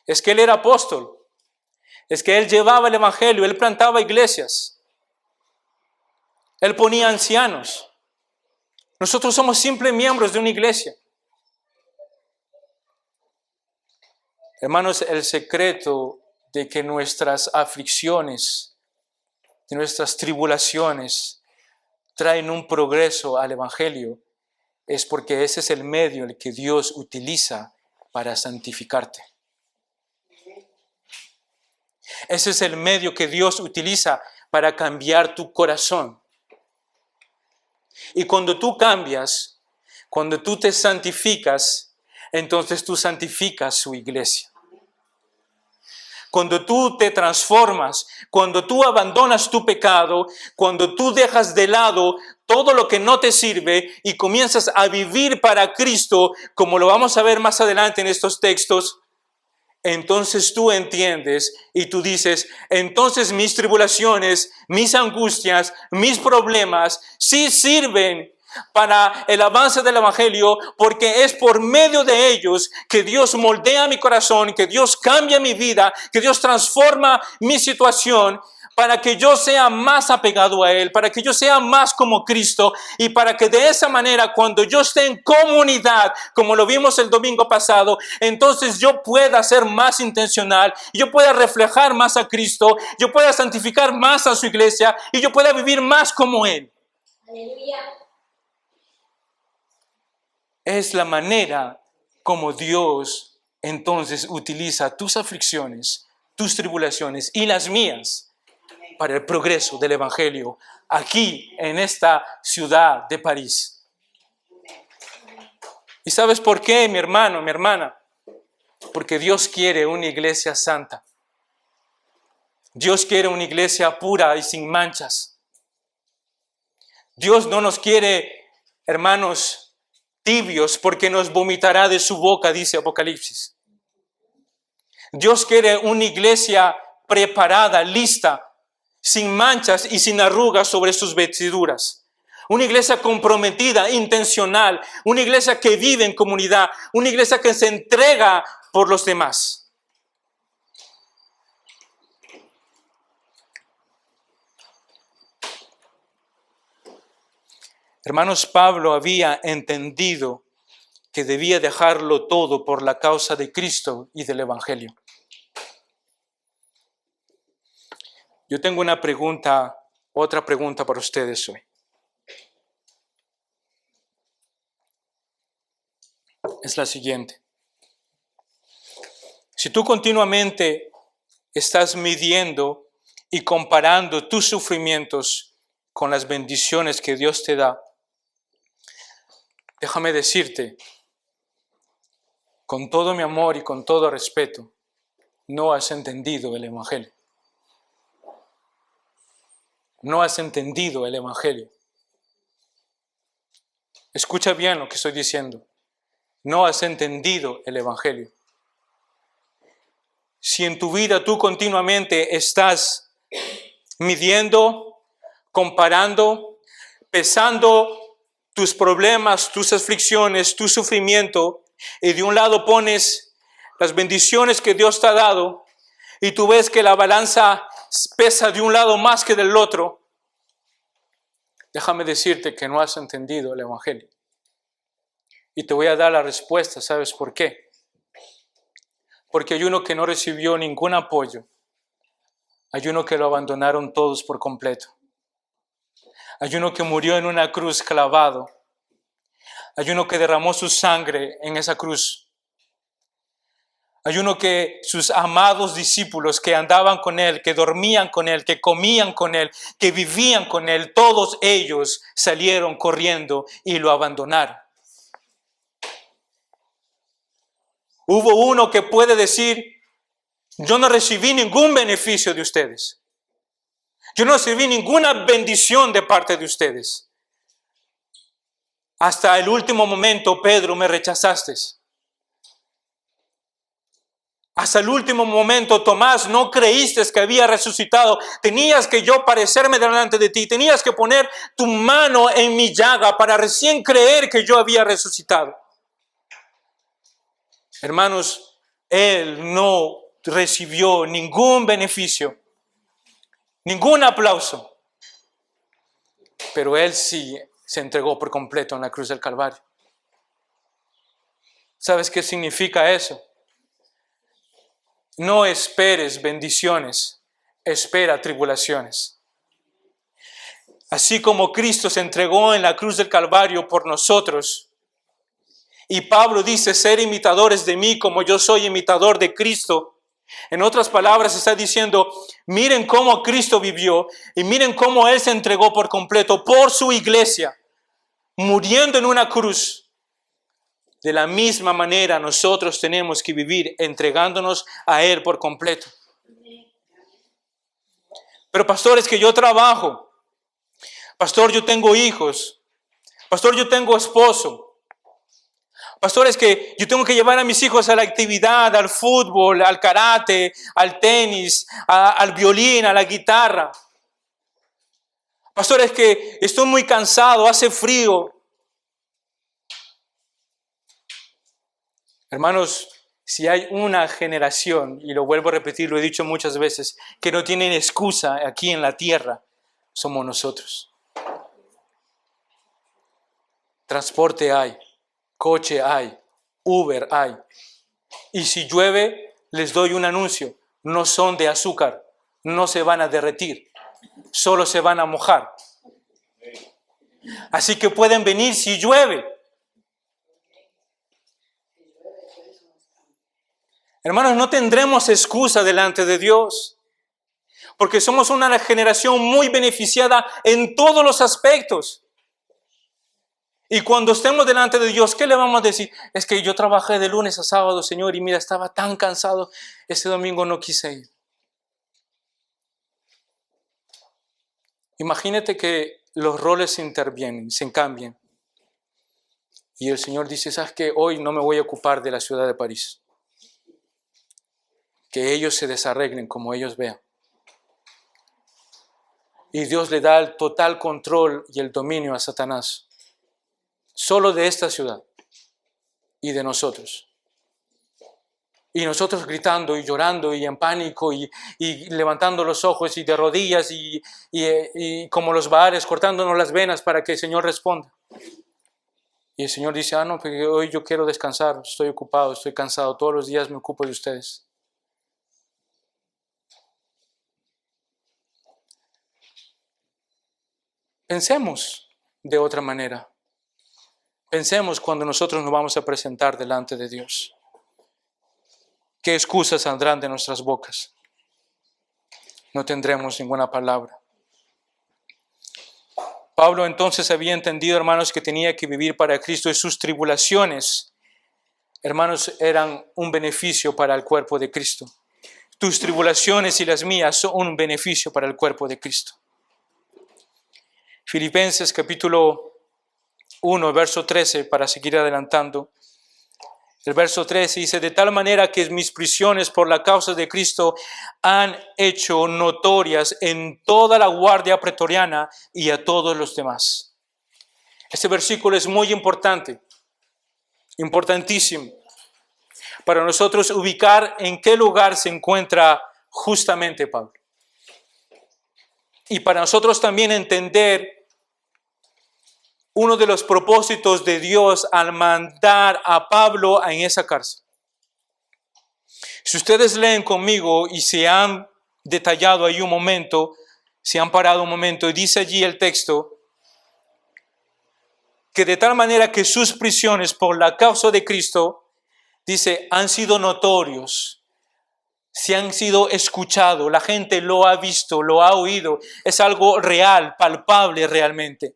Es que él era apóstol. Es que él llevaba el evangelio, él plantaba iglesias. Él ponía ancianos. Nosotros somos simples miembros de una iglesia. Hermanos, el secreto de que nuestras aflicciones, de nuestras tribulaciones traen un progreso al evangelio, es porque ese es el medio el que Dios utiliza para santificarte. Ese es el medio que Dios utiliza para cambiar tu corazón. Y cuando tú cambias, cuando tú te santificas, entonces tú santificas su iglesia. Cuando tú te transformas, cuando tú abandonas tu pecado, cuando tú dejas de lado todo lo que no te sirve y comienzas a vivir para Cristo, como lo vamos a ver más adelante en estos textos, entonces tú entiendes y tú dices, entonces mis tribulaciones, mis angustias, mis problemas sí sirven para el avance del Evangelio, porque es por medio de ellos que Dios moldea mi corazón, que Dios cambia mi vida, que Dios transforma mi situación, para que yo sea más apegado a Él, para que yo sea más como Cristo, y para que de esa manera, cuando yo esté en comunidad, como lo vimos el domingo pasado, entonces yo pueda ser más intencional, yo pueda reflejar más a Cristo, yo pueda santificar más a su iglesia, y yo pueda vivir más como Él. Aleluya. Es la manera como Dios entonces utiliza tus aflicciones, tus tribulaciones y las mías para el progreso del Evangelio aquí en esta ciudad de París. ¿Y sabes por qué, mi hermano, mi hermana? Porque Dios quiere una iglesia santa. Dios quiere una iglesia pura y sin manchas. Dios no nos quiere, hermanos, tibios, porque nos vomitará de su boca, dice Apocalipsis. Dios quiere una iglesia preparada, lista, sin manchas y sin arrugas sobre sus vestiduras. Una iglesia comprometida, intencional, una iglesia que vive en comunidad, una iglesia que se entrega por los demás. Hermanos, Pablo había entendido que debía dejarlo todo por la causa de Cristo y del Evangelio. Yo tengo otra pregunta para ustedes hoy. Es la siguiente. Si tú continuamente estás midiendo y comparando tus sufrimientos con las bendiciones que Dios te da, déjame decirte, con todo mi amor y con todo respeto, no has entendido el Evangelio. No has entendido el Evangelio. Escucha bien lo que estoy diciendo. No has entendido el Evangelio. Si en tu vida tú continuamente estás midiendo, comparando, pesando tus problemas, tus aflicciones, tu sufrimiento, y de un lado pones las bendiciones que Dios te ha dado, y tú ves que la balanza pesa de un lado más que del otro, déjame decirte que no has entendido el Evangelio. Y te voy a dar la respuesta, ¿sabes por qué? Porque hay uno que no recibió ningún apoyo. Hay uno que lo abandonaron todos por completo. Hay uno que murió en una cruz clavado. Hay uno que derramó su sangre en esa cruz. Hay uno que sus amados discípulos que andaban con él, que dormían con él, que comían con él, que vivían con él, todos ellos salieron corriendo y lo abandonaron. Hubo uno que puede decir, yo no recibí ningún beneficio de ustedes. Yo no recibí ninguna bendición de parte de ustedes. Hasta el último momento, Pedro, me rechazaste. Hasta el último momento, Tomás, no creíste que había resucitado. Tenías que yo parecerme delante de ti. Tenías que poner tu mano en mi llaga para recién creer que yo había resucitado. Hermanos, él no recibió ningún beneficio, ningún aplauso. Pero él sí se entregó por completo en la cruz del Calvario. ¿Sabes qué significa eso? No esperes bendiciones, espera tribulaciones. Así como Cristo se entregó en la cruz del Calvario por nosotros, y Pablo dice, ser imitadores de mí como yo soy imitador de Cristo. En otras palabras está diciendo, miren cómo Cristo vivió y miren cómo Él se entregó por completo por su iglesia, muriendo en una cruz. De la misma manera nosotros tenemos que vivir entregándonos a Él por completo. Pero pastor, es que yo trabajo. Pastor, yo tengo hijos. Pastor, yo tengo esposo. Pastor, es que yo tengo que llevar a mis hijos a la actividad, al fútbol, al karate, al tenis, al violín, a la guitarra. Pastor, es que estoy muy cansado, hace frío. Hermanos, si hay una generación, y lo vuelvo a repetir, lo he dicho muchas veces, que no tienen excusa aquí en la tierra, somos nosotros. Transporte hay, coche hay, Uber hay. Y si llueve, les doy un anuncio. No son de azúcar, no se van a derretir, solo se van a mojar. Así que pueden venir si llueve. Hermanos, no tendremos excusa delante de Dios, porque somos una generación muy beneficiada en todos los aspectos. Y cuando estemos delante de Dios, ¿qué le vamos a decir? Es que yo trabajé de lunes a sábado, Señor, y mira, estaba tan cansado, ese domingo no quise ir. Imagínate que los roles se intervienen, se cambian. Y el Señor dice, ¿sabes qué? Hoy no me voy a ocupar de la ciudad de París. Que ellos se desarreglen como ellos vean. Y Dios le da el total control y el dominio a Satanás. Solo de esta ciudad y de nosotros. Y nosotros gritando y llorando y en pánico y levantando los ojos y de rodillas y como los baales cortándonos las venas para que el Señor responda. Y el Señor dice, no, porque hoy yo quiero descansar, estoy ocupado, estoy cansado, todos los días me ocupo de ustedes. Pensemos de otra manera. Pensemos cuando nosotros nos vamos a presentar delante de Dios. ¿Qué excusas saldrán de nuestras bocas? No tendremos ninguna palabra. Pablo entonces había entendido, hermanos, que tenía que vivir para Cristo y sus tribulaciones, hermanos, eran un beneficio para el cuerpo de Cristo. Tus tribulaciones y las mías son un beneficio para el cuerpo de Cristo. Filipenses capítulo 1, verso 13, para seguir adelantando. El verso 13 dice, de tal manera que mis prisiones por la causa de Cristo han hecho notorias en toda la guardia pretoriana y a todos los demás. Este versículo es muy importante, importantísimo, para nosotros ubicar en qué lugar se encuentra justamente Pablo. Y para nosotros también entender uno de los propósitos de Dios al mandar a Pablo en esa cárcel. Si ustedes leen conmigo y se han detallado ahí un momento, se han parado un momento y dice allí el texto que de tal manera que sus prisiones por la causa de Cristo, dice, han sido notorios, se han sido escuchados, la gente lo ha visto, lo ha oído, es algo real, palpable realmente.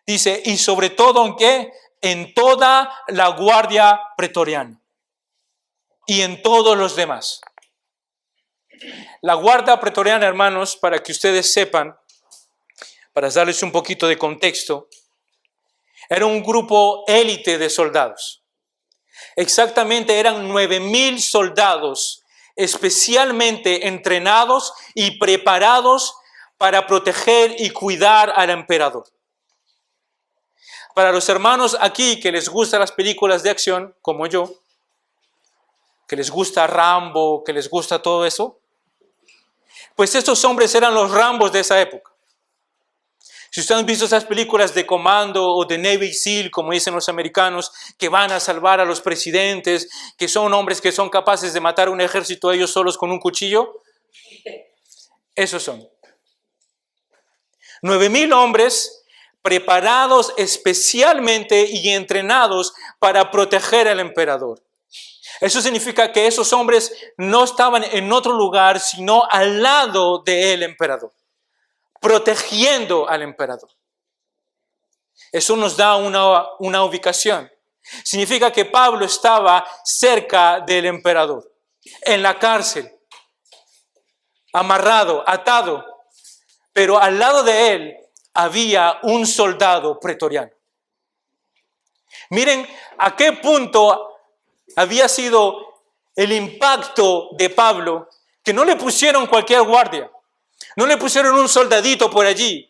Dice, y sobre todo ¿en qué? En toda la guardia pretoriana y en todos los demás. La guardia pretoriana, hermanos, para que ustedes sepan, para darles un poquito de contexto, era un grupo élite de soldados. Exactamente eran 9,000 soldados especialmente entrenados y preparados para proteger y cuidar al emperador. Para los hermanos aquí que les gustan las películas de acción, como yo, que les gusta Rambo, que les gusta todo eso, pues estos hombres eran los Rambos de esa época. Si ustedes han visto esas películas de Comando o de Navy SEAL, como dicen los americanos, que van a salvar a los presidentes, que son hombres que son capaces de matar un ejército ellos solos con un cuchillo, esos son. 9,000 hombres preparados especialmente y entrenados para proteger al emperador. Eso significa que esos hombres no estaban en otro lugar, sino al lado del emperador, protegiendo al emperador. Eso nos da una ubicación. Significa que Pablo estaba cerca del emperador, en la cárcel, amarrado, atado, pero al lado de él había un soldado pretoriano. Miren a qué punto había sido el impacto de Pablo, que no le pusieron cualquier guardia, no le pusieron un soldadito por allí,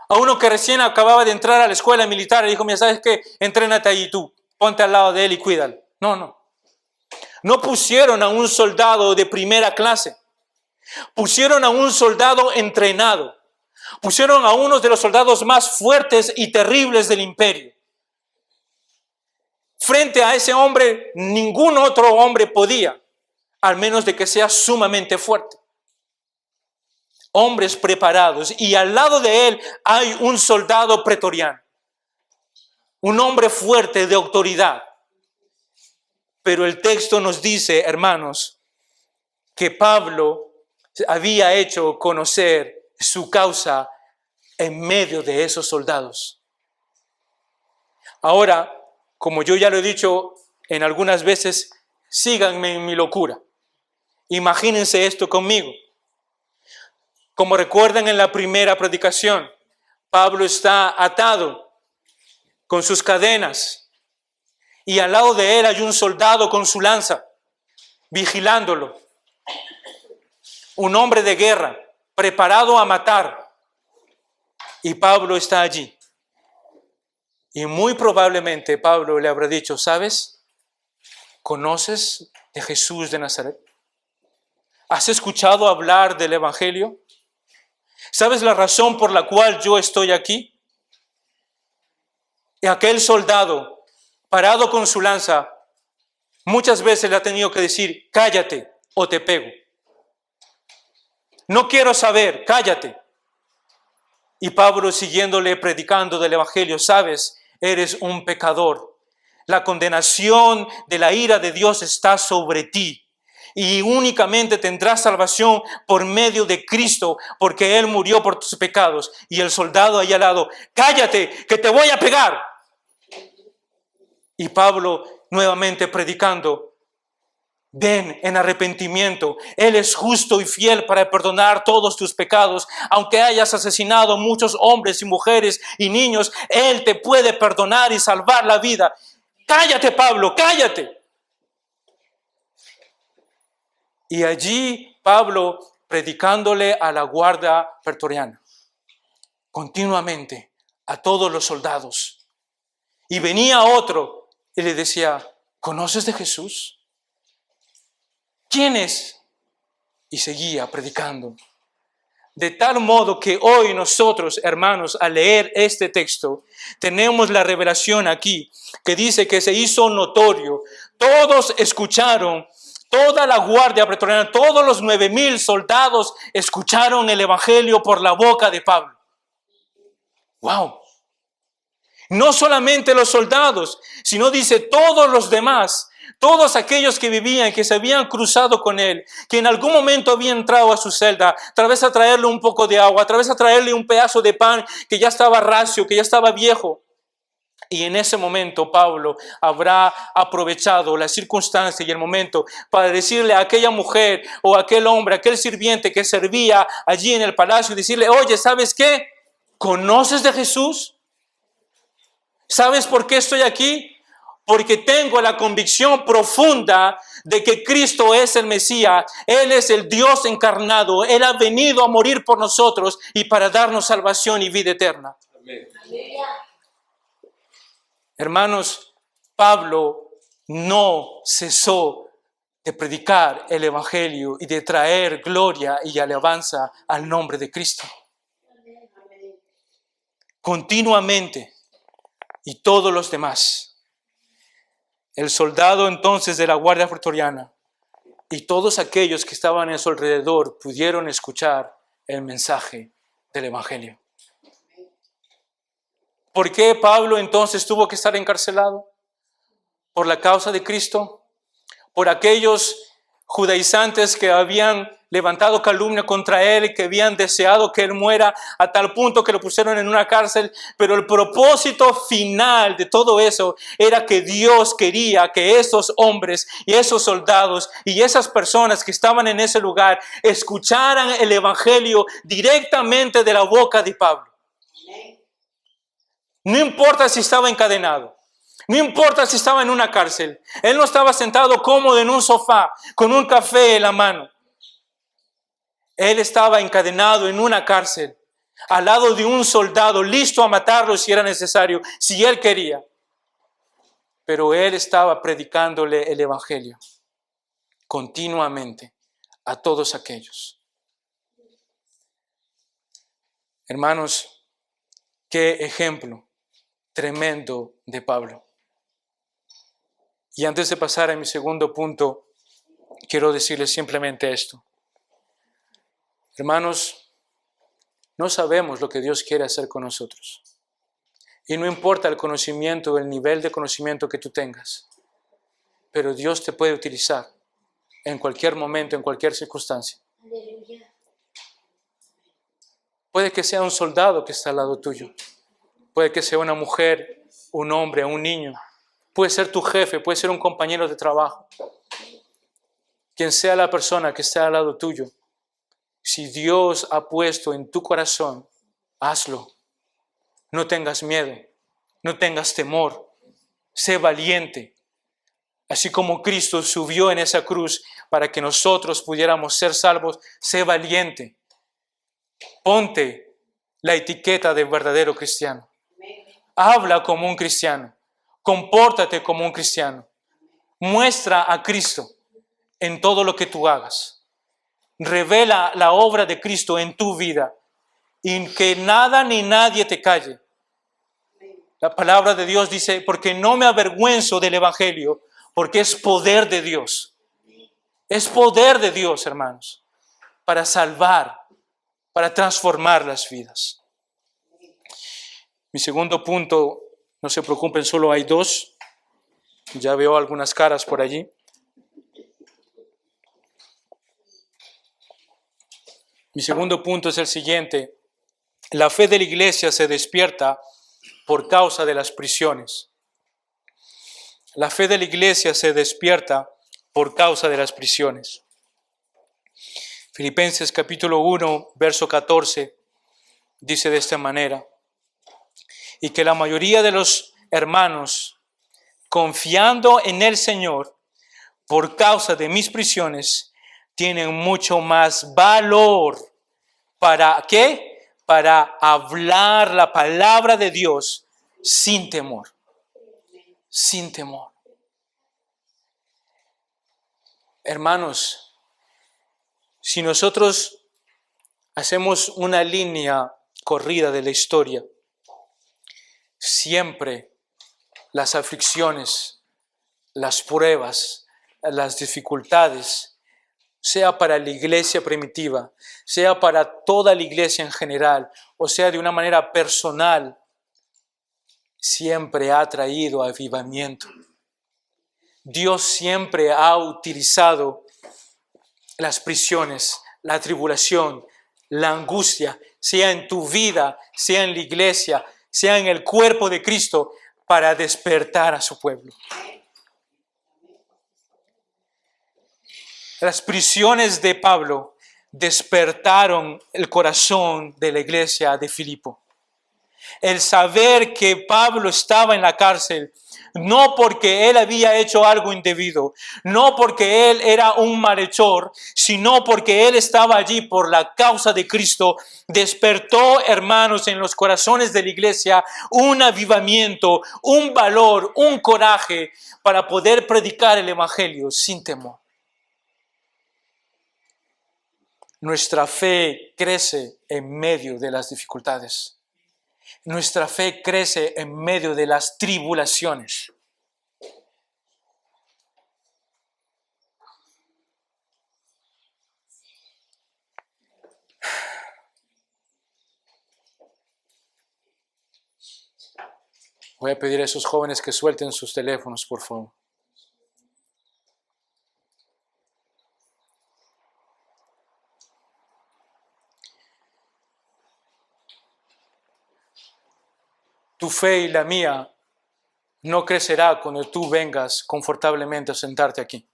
a uno que recién acababa de entrar a la escuela militar y dijo, mira, ¿sabes qué? Entrénate ahí tú, ponte al lado de él y cuídalo. No, no. No pusieron a un soldado de primera clase, pusieron a un soldado entrenado, pusieron a uno de los soldados más fuertes y terribles del imperio. Frente a ese hombre, ningún otro hombre podía, al menos de que sea sumamente fuerte. Hombres preparados, y al lado de él hay un soldado pretoriano, un hombre fuerte de autoridad. Pero el texto nos dice, hermanos, que Pablo había hecho conocer su causa en medio de esos soldados. Ahora, como yo ya lo he dicho en algunas veces, síganme en mi locura. Imagínense esto conmigo. Como recuerdan en la primera predicación, Pablo está atado con sus cadenas y al lado de él hay un soldado con su lanza, vigilándolo. Un hombre de guerra, preparado a matar. Y Pablo está allí. Y muy probablemente Pablo le habrá dicho, ¿sabes? ¿Conoces de Jesús de Nazaret? ¿Has escuchado hablar del Evangelio? ¿Sabes la razón por la cual yo estoy aquí? Y aquel soldado, parado con su lanza, muchas veces le ha tenido que decir, cállate o te pego. No quiero saber, cállate. Y Pablo siguiéndole predicando del Evangelio, sabes, eres un pecador. La condenación de la ira de Dios está sobre ti. Y únicamente tendrás salvación por medio de Cristo, porque Él murió por tus pecados. Y el soldado ahí al lado, cállate, que te voy a pegar. Y Pablo nuevamente predicando, ven en arrepentimiento. Él es justo y fiel para perdonar todos tus pecados. Aunque hayas asesinado a muchos hombres y mujeres y niños, Él te puede perdonar y salvar la vida. Cállate, Pablo, cállate. Y allí Pablo predicándole a la guardia pretoriana, continuamente, a todos los soldados. Y venía otro y le decía, ¿conoces de Jesús? ¿Quién es? Y seguía predicando. De tal modo que hoy nosotros, hermanos, al leer este texto, tenemos la revelación aquí, que dice que se hizo notorio. Todos escucharon, toda la guardia pretoriana, todos los 9,000 soldados escucharon el evangelio por la boca de Pablo. ¡Wow! No solamente los soldados, sino dice todos los demás, todos aquellos que vivían, que se habían cruzado con él, que en algún momento habían entrado a su celda, tal vez a traerle un poco de agua, tal vez a traerle un pedazo de pan que ya estaba racio, que ya estaba viejo. Y en ese momento Pablo habrá aprovechado la circunstancia y el momento para decirle a aquella mujer o a aquel hombre, a aquel sirviente que servía allí en el palacio, y decirle, oye, ¿sabes qué? ¿Conoces de Jesús? ¿Sabes por qué estoy aquí? Porque tengo la convicción profunda de que Cristo es el Mesías. Él es el Dios encarnado. Él ha venido a morir por nosotros y para darnos salvación y vida eterna. Amén. Hermanos, Pablo no cesó de predicar el Evangelio y de traer gloria y alabanza al nombre de Cristo. Continuamente. Y todos los demás. El soldado entonces de la guardia pretoriana y todos aquellos que estaban en su alrededor pudieron escuchar el mensaje del Evangelio. ¿Por qué Pablo entonces tuvo que estar encarcelado? ¿Por la causa de Cristo? ¿Por aquellos judaizantes que habían levantado calumnia contra él, que habían deseado que él muera a tal punto que lo pusieron en una cárcel? Pero el propósito final de todo eso era que Dios quería que esos hombres y esos soldados y esas personas que estaban en ese lugar escucharan el Evangelio directamente de la boca de Pablo. No importa si estaba encadenado. No importa si estaba en una cárcel. Él no estaba sentado cómodo en un sofá con un café en la mano. Él estaba encadenado en una cárcel, al lado de un soldado, listo a matarlo si era necesario, si él quería. Pero él estaba predicándole el evangelio continuamente a todos aquellos. Hermanos, qué ejemplo tremendo de Pablo. Y antes de pasar a mi segundo punto, quiero decirles simplemente esto. Hermanos, no sabemos lo que Dios quiere hacer con nosotros. Y no importa el conocimiento, el nivel de conocimiento que tú tengas, pero Dios te puede utilizar en cualquier momento, en cualquier circunstancia. Puede que sea un soldado que está al lado tuyo. Puede que sea una mujer, un hombre, un niño. Puede ser tu jefe, puede ser un compañero de trabajo. Quien sea la persona que está al lado tuyo, si Dios ha puesto en tu corazón, hazlo. No tengas miedo, no tengas temor. Sé valiente. Así como Cristo subió en esa cruz para que nosotros pudiéramos ser salvos, sé valiente. Ponte la etiqueta de verdadero cristiano. Habla como un cristiano. Compórtate como un cristiano. Muestra a Cristo en todo lo que tú hagas. Revela la obra de Cristo en tu vida y que nada ni nadie te calle. La palabra de Dios dice, porque no me avergüenzo del evangelio, porque es poder de Dios. Es poder de Dios, hermanos, para salvar, para transformar las vidas. Mi segundo punto, no se preocupen, solo hay dos. Ya veo algunas caras por allí. Mi segundo punto es el siguiente. La fe de la iglesia se despierta por causa de las prisiones. La fe de la iglesia se despierta por causa de las prisiones. Filipenses capítulo 1, verso 14, dice de esta manera: y que la mayoría de los hermanos, confiando en el Señor, por causa de mis prisiones, tienen mucho más valor. ¿Para qué? Para hablar la palabra de Dios sin temor. Sin temor. Hermanos, si nosotros hacemos una línea corrida de la historia, siempre las aflicciones, las pruebas, las dificultades, sea para la iglesia primitiva, sea para toda la iglesia en general, o sea de una manera personal, siempre ha traído avivamiento. Dios siempre ha utilizado las prisiones, la tribulación, la angustia, sea en tu vida, sea en la iglesia, sea en el cuerpo de Cristo, para despertar a su pueblo. Las prisiones de Pablo despertaron el corazón de la iglesia de Filipo. El saber que Pablo estaba en la cárcel, no porque él había hecho algo indebido, no porque él era un malhechor, sino porque él estaba allí por la causa de Cristo, despertó, hermanos, en los corazones de la iglesia un avivamiento, un valor, un coraje para poder predicar el evangelio sin temor. Nuestra fe crece en medio de las dificultades. Nuestra fe crece en medio de las tribulaciones. Voy a pedir a esos jóvenes que suelten sus teléfonos, por favor. Tu fe y la mía no crecerá cuando tú vengas confortablemente a sentarte aquí.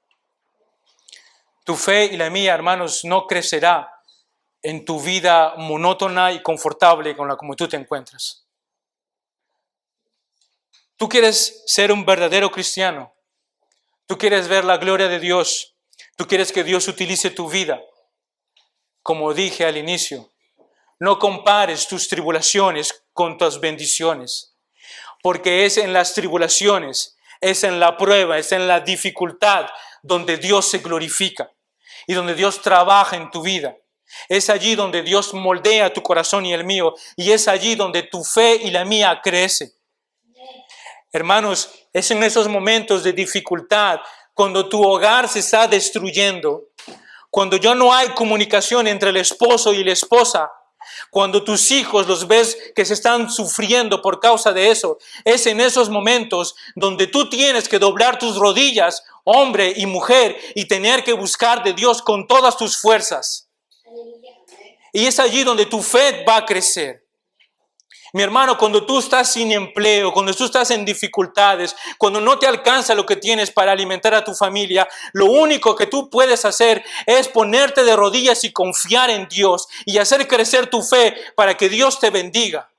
Tu fe y la mía, hermanos, no crecerá en tu vida monótona y confortable con la como tú te encuentras. Tú quieres ser un verdadero cristiano. Tú quieres ver la gloria de Dios. Tú quieres que Dios utilice tu vida. Como dije al inicio, no compares tus tribulaciones con tus bendiciones, porque es en las tribulaciones, es en la prueba, es en la dificultad donde Dios se glorifica y donde Dios trabaja en tu vida. Es allí donde Dios moldea tu corazón y el mío, y es allí donde tu fe y la mía crece. Hermanos, es en esos momentos de dificultad, cuando tu hogar se está destruyendo, cuando ya no hay comunicación entre el esposo y la esposa, cuando tus hijos los ves que se están sufriendo por causa de eso, es en esos momentos donde tú tienes que doblar tus rodillas, hombre y mujer, y tener que buscar de Dios con todas tus fuerzas. Y es allí donde tu fe va a crecer. Mi hermano, cuando tú estás sin empleo, cuando tú estás en dificultades, cuando no te alcanza lo que tienes para alimentar a tu familia, lo único que tú puedes hacer es ponerte de rodillas y confiar en Dios y hacer crecer tu fe para que Dios te bendiga.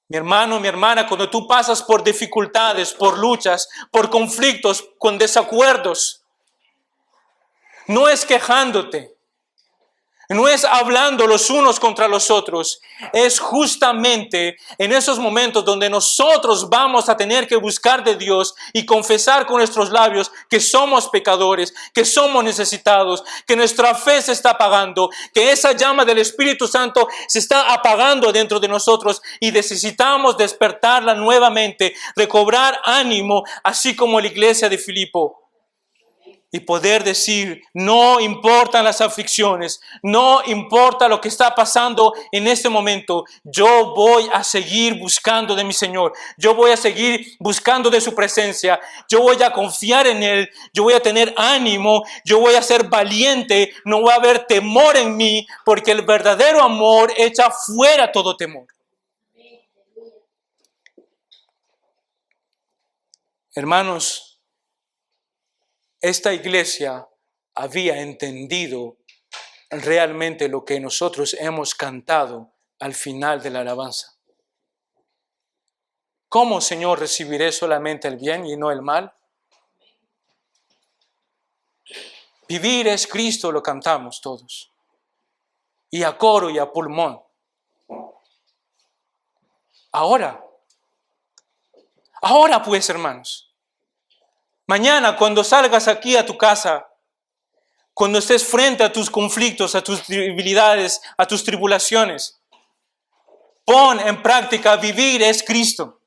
Mi hermano, mi hermana, cuando tú pasas por dificultades, por luchas, por conflictos, con desacuerdos, no es quejándote. No es hablando los unos contra los otros, es justamente en esos momentos donde nosotros vamos a tener que buscar de Dios y confesar con nuestros labios que somos pecadores, que somos necesitados, que nuestra fe se está apagando, que esa llama del Espíritu Santo se está apagando dentro de nosotros y necesitamos despertarla nuevamente, recobrar ánimo, así como la iglesia de Filipo. Y poder decir, no importan las aflicciones, no importa lo que está pasando en este momento, yo voy a seguir buscando de mi Señor, yo voy a seguir buscando de su presencia, yo voy a confiar en Él, yo voy a tener ánimo, yo voy a ser valiente, no va a haber temor en mí, porque el verdadero amor echa fuera todo temor. Hermanos, esta iglesia había entendido realmente lo que nosotros hemos cantado al final de la alabanza. ¿Cómo, Señor, recibiré solamente el bien y no el mal? Vivir es Cristo, lo cantamos todos. Y a coro y a pulmón. Ahora pues, hermanos. Mañana, cuando salgas aquí a tu casa, cuando estés frente a tus conflictos, a tus debilidades, a tus tribulaciones, pon en práctica, vivir es Cristo.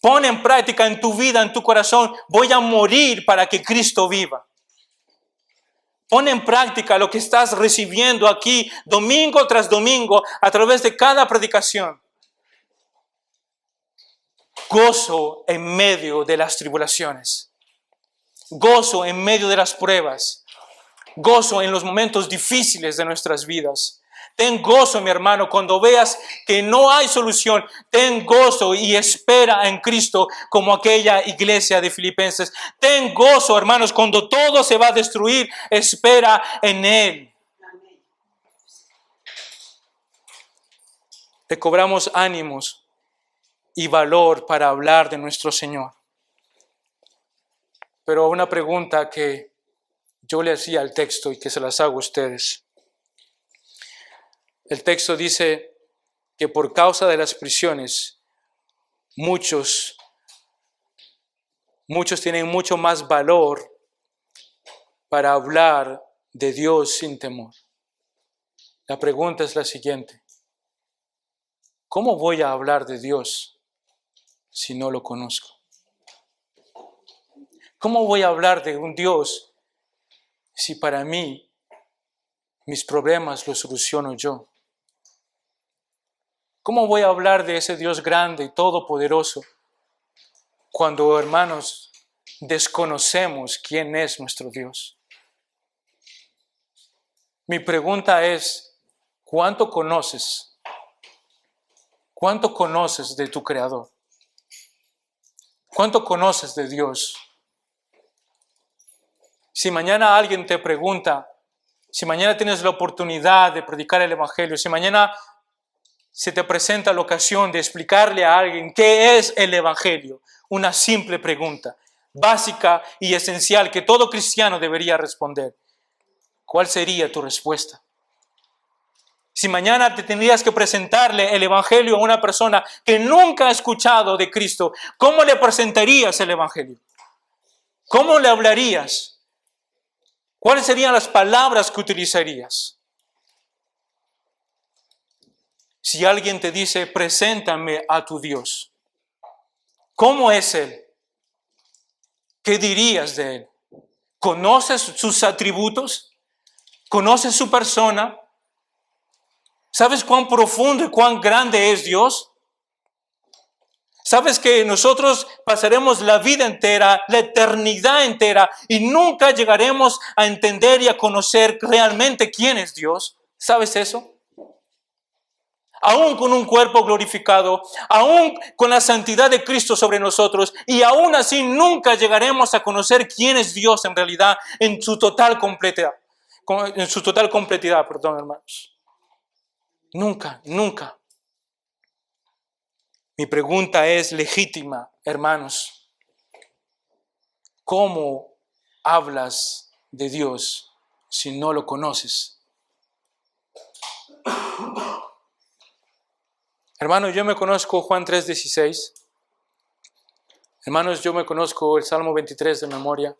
Pon en práctica en tu vida, en tu corazón, voy a morir para que Cristo viva. Pon en práctica lo que estás recibiendo aquí, domingo tras domingo, a través de cada predicación. Gozo en medio de las tribulaciones. Gozo en medio de las pruebas. Gozo en los momentos difíciles de nuestras vidas. Ten gozo, mi hermano, cuando veas que no hay solución. Ten gozo y espera en Cristo como aquella iglesia de Filipenses. Ten gozo, hermanos, cuando todo se va a destruir. Espera en Él. Recobramos ánimos y valor para hablar de nuestro Señor. Pero una pregunta que yo le hacía al texto y que se las hago a ustedes. El texto dice que por causa de las prisiones, muchos tienen mucho más valor para hablar de Dios sin temor. La pregunta es la siguiente: ¿cómo voy a hablar de Dios si no lo conozco? ¿Cómo voy a hablar de un Dios si para mí mis problemas los soluciono yo? ¿Cómo voy a hablar de ese Dios grande y todopoderoso cuando, hermanos, desconocemos quién es nuestro Dios? Mi pregunta es, ¿cuánto conoces? ¿Cuánto conoces de tu Creador? ¿Cuánto conoces de Dios? Si mañana alguien te pregunta, si mañana tienes la oportunidad de predicar el Evangelio, si mañana se te presenta la ocasión de explicarle a alguien qué es el Evangelio, una simple pregunta, básica y esencial que todo cristiano debería responder, ¿cuál sería tu respuesta? Si mañana te tendrías que presentarle el Evangelio a una persona que nunca ha escuchado de Cristo, ¿cómo le presentarías el Evangelio? ¿Cómo le hablarías? ¿Cuáles serían las palabras que utilizarías? Si alguien te dice, preséntame a tu Dios, ¿cómo es Él? ¿Qué dirías de Él? ¿Conoces sus atributos? ¿Conoces su persona? ¿Sabes cuán profundo y cuán grande es Dios? ¿Sabes que nosotros pasaremos la vida entera, la eternidad entera, y nunca llegaremos a entender y a conocer realmente quién es Dios? ¿Sabes eso? Aún con un cuerpo glorificado, aún con la santidad de Cristo sobre nosotros, y aún así nunca llegaremos a conocer quién es Dios en realidad en su total completidad. En su total completidad, perdón, hermanos. Nunca, nunca. Mi pregunta es legítima, hermanos. ¿Cómo hablas de Dios si no lo conoces? Hermanos, yo me conozco Juan 3:16. Hermanos, yo me conozco el Salmo 23 de memoria.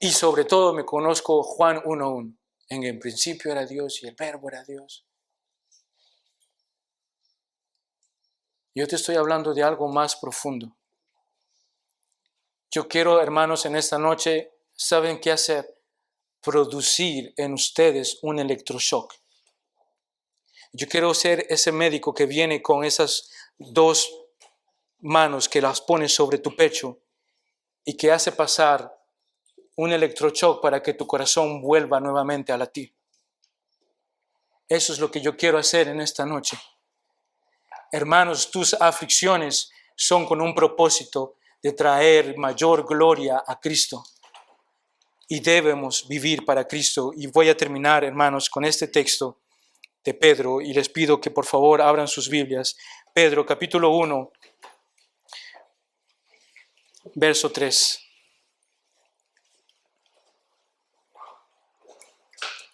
Y sobre todo me conozco Juan 1:1. En el principio era Dios y el Verbo era Dios. Yo te estoy hablando de algo más profundo. Yo quiero, hermanos, en esta noche, ¿saben qué hacer? Producir en ustedes un electroshock. Yo quiero ser ese médico que viene con esas dos manos que las pone sobre tu pecho y que hace pasar un electroshock para que tu corazón vuelva nuevamente a latir. Eso es lo que yo quiero hacer en esta noche. Hermanos, tus aflicciones son con un propósito de traer mayor gloria a Cristo. Y debemos vivir para Cristo. Y voy a terminar, hermanos, con este texto de Pedro. Y les pido que por favor abran sus Biblias. Pedro, capítulo 1, verso 3.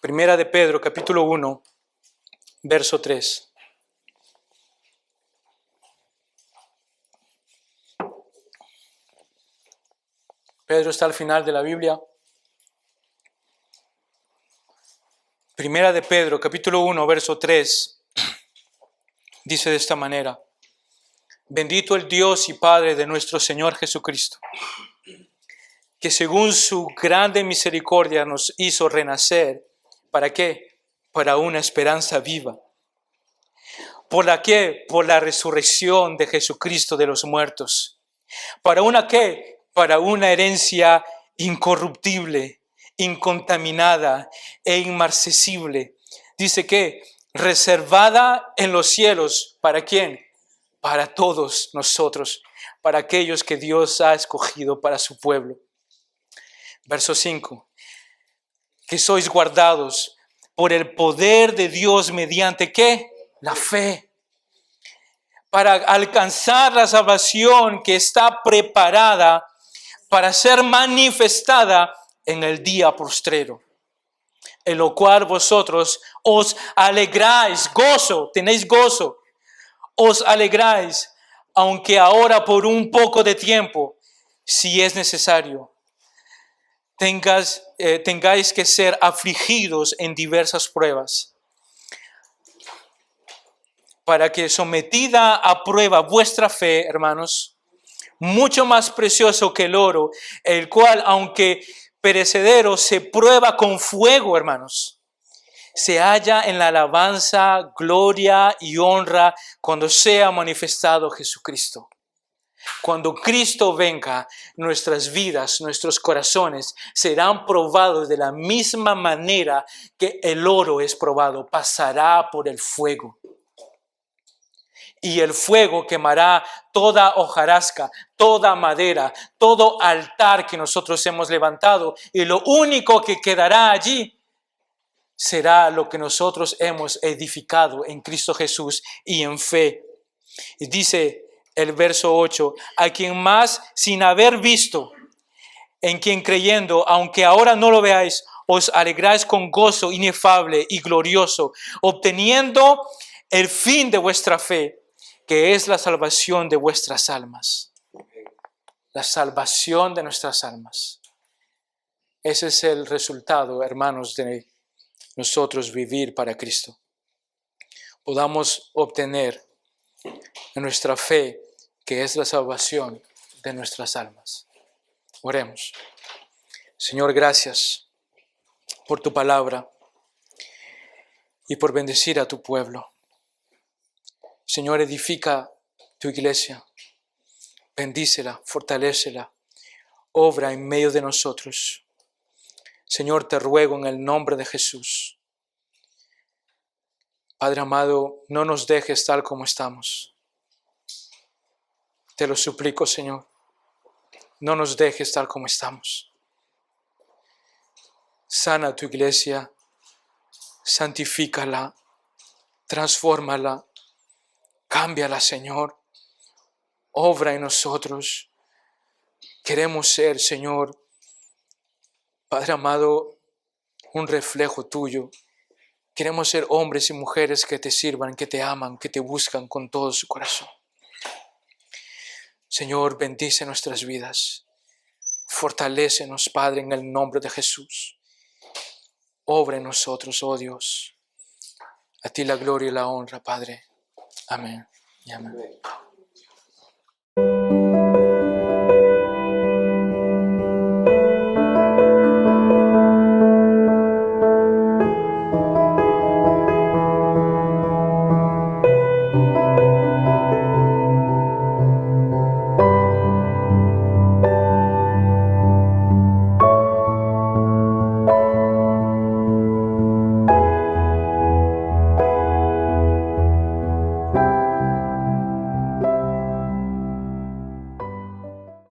Primera de Pedro, capítulo 1, verso 3. Pedro está al final de la Biblia. Primera de Pedro, capítulo 1, verso 3, dice de esta manera: bendito el Dios y Padre de nuestro Señor Jesucristo, que según su grande misericordia nos hizo renacer. ¿Para qué? Para una esperanza viva. ¿Por la qué? Por la resurrección de Jesucristo de los muertos. ¿Para una qué? Para una herencia incorruptible, incontaminada e inmarcesible. Dice que reservada en los cielos. ¿Para quién? Para todos nosotros, para aquellos que Dios ha escogido para su pueblo. Verso 5. Que sois guardados por el poder de Dios mediante ¿qué? La fe. Para alcanzar la salvación que está preparada para ser manifestada en el día postrero, en lo cual vosotros os alegráis, gozo, tenéis gozo, os alegráis, aunque ahora por un poco de tiempo, si es necesario, tengáis que ser afligidos en diversas pruebas, para que sometida a prueba vuestra fe, hermanos, mucho más precioso que el oro, el cual, aunque perecedero, se prueba con fuego, hermanos, se halla en la alabanza, gloria y honra cuando sea manifestado Jesucristo. Cuando Cristo venga, nuestras vidas, nuestros corazones serán probados de la misma manera que el oro es probado, pasará por el fuego. Y el fuego quemará toda hojarasca, toda madera, todo altar que nosotros hemos levantado. Y lo único que quedará allí será lo que nosotros hemos edificado en Cristo Jesús y en fe. Y dice el verso 8, a quien más sin haber visto, en quien creyendo, aunque ahora no lo veáis, os alegráis con gozo inefable y glorioso, obteniendo el fin de vuestra fe, que es la salvación de vuestras almas. La salvación de nuestras almas. Ese es el resultado, hermanos, de nosotros vivir para Cristo. Podamos obtener en nuestra fe, que es la salvación de nuestras almas. Oremos. Señor, gracias por tu palabra y por bendecir a tu pueblo. Señor, edifica tu iglesia, bendícela, fortalécela, obra en medio de nosotros. Señor, te ruego en el nombre de Jesús. Padre amado, no nos dejes tal como estamos. Te lo suplico, Señor. No nos dejes tal como estamos. Sana tu iglesia, santifícala, transfórmala, cámbiala, Señor. Obra en nosotros. Queremos ser, Señor, Padre amado, un reflejo tuyo. Queremos ser hombres y mujeres que te sirvan, que te aman, que te buscan con todo su corazón. Señor, bendice nuestras vidas. Fortalécenos, Padre, en el nombre de Jesús. Obra en nosotros, oh Dios. A ti la gloria y la honra, Padre. Amén y amén.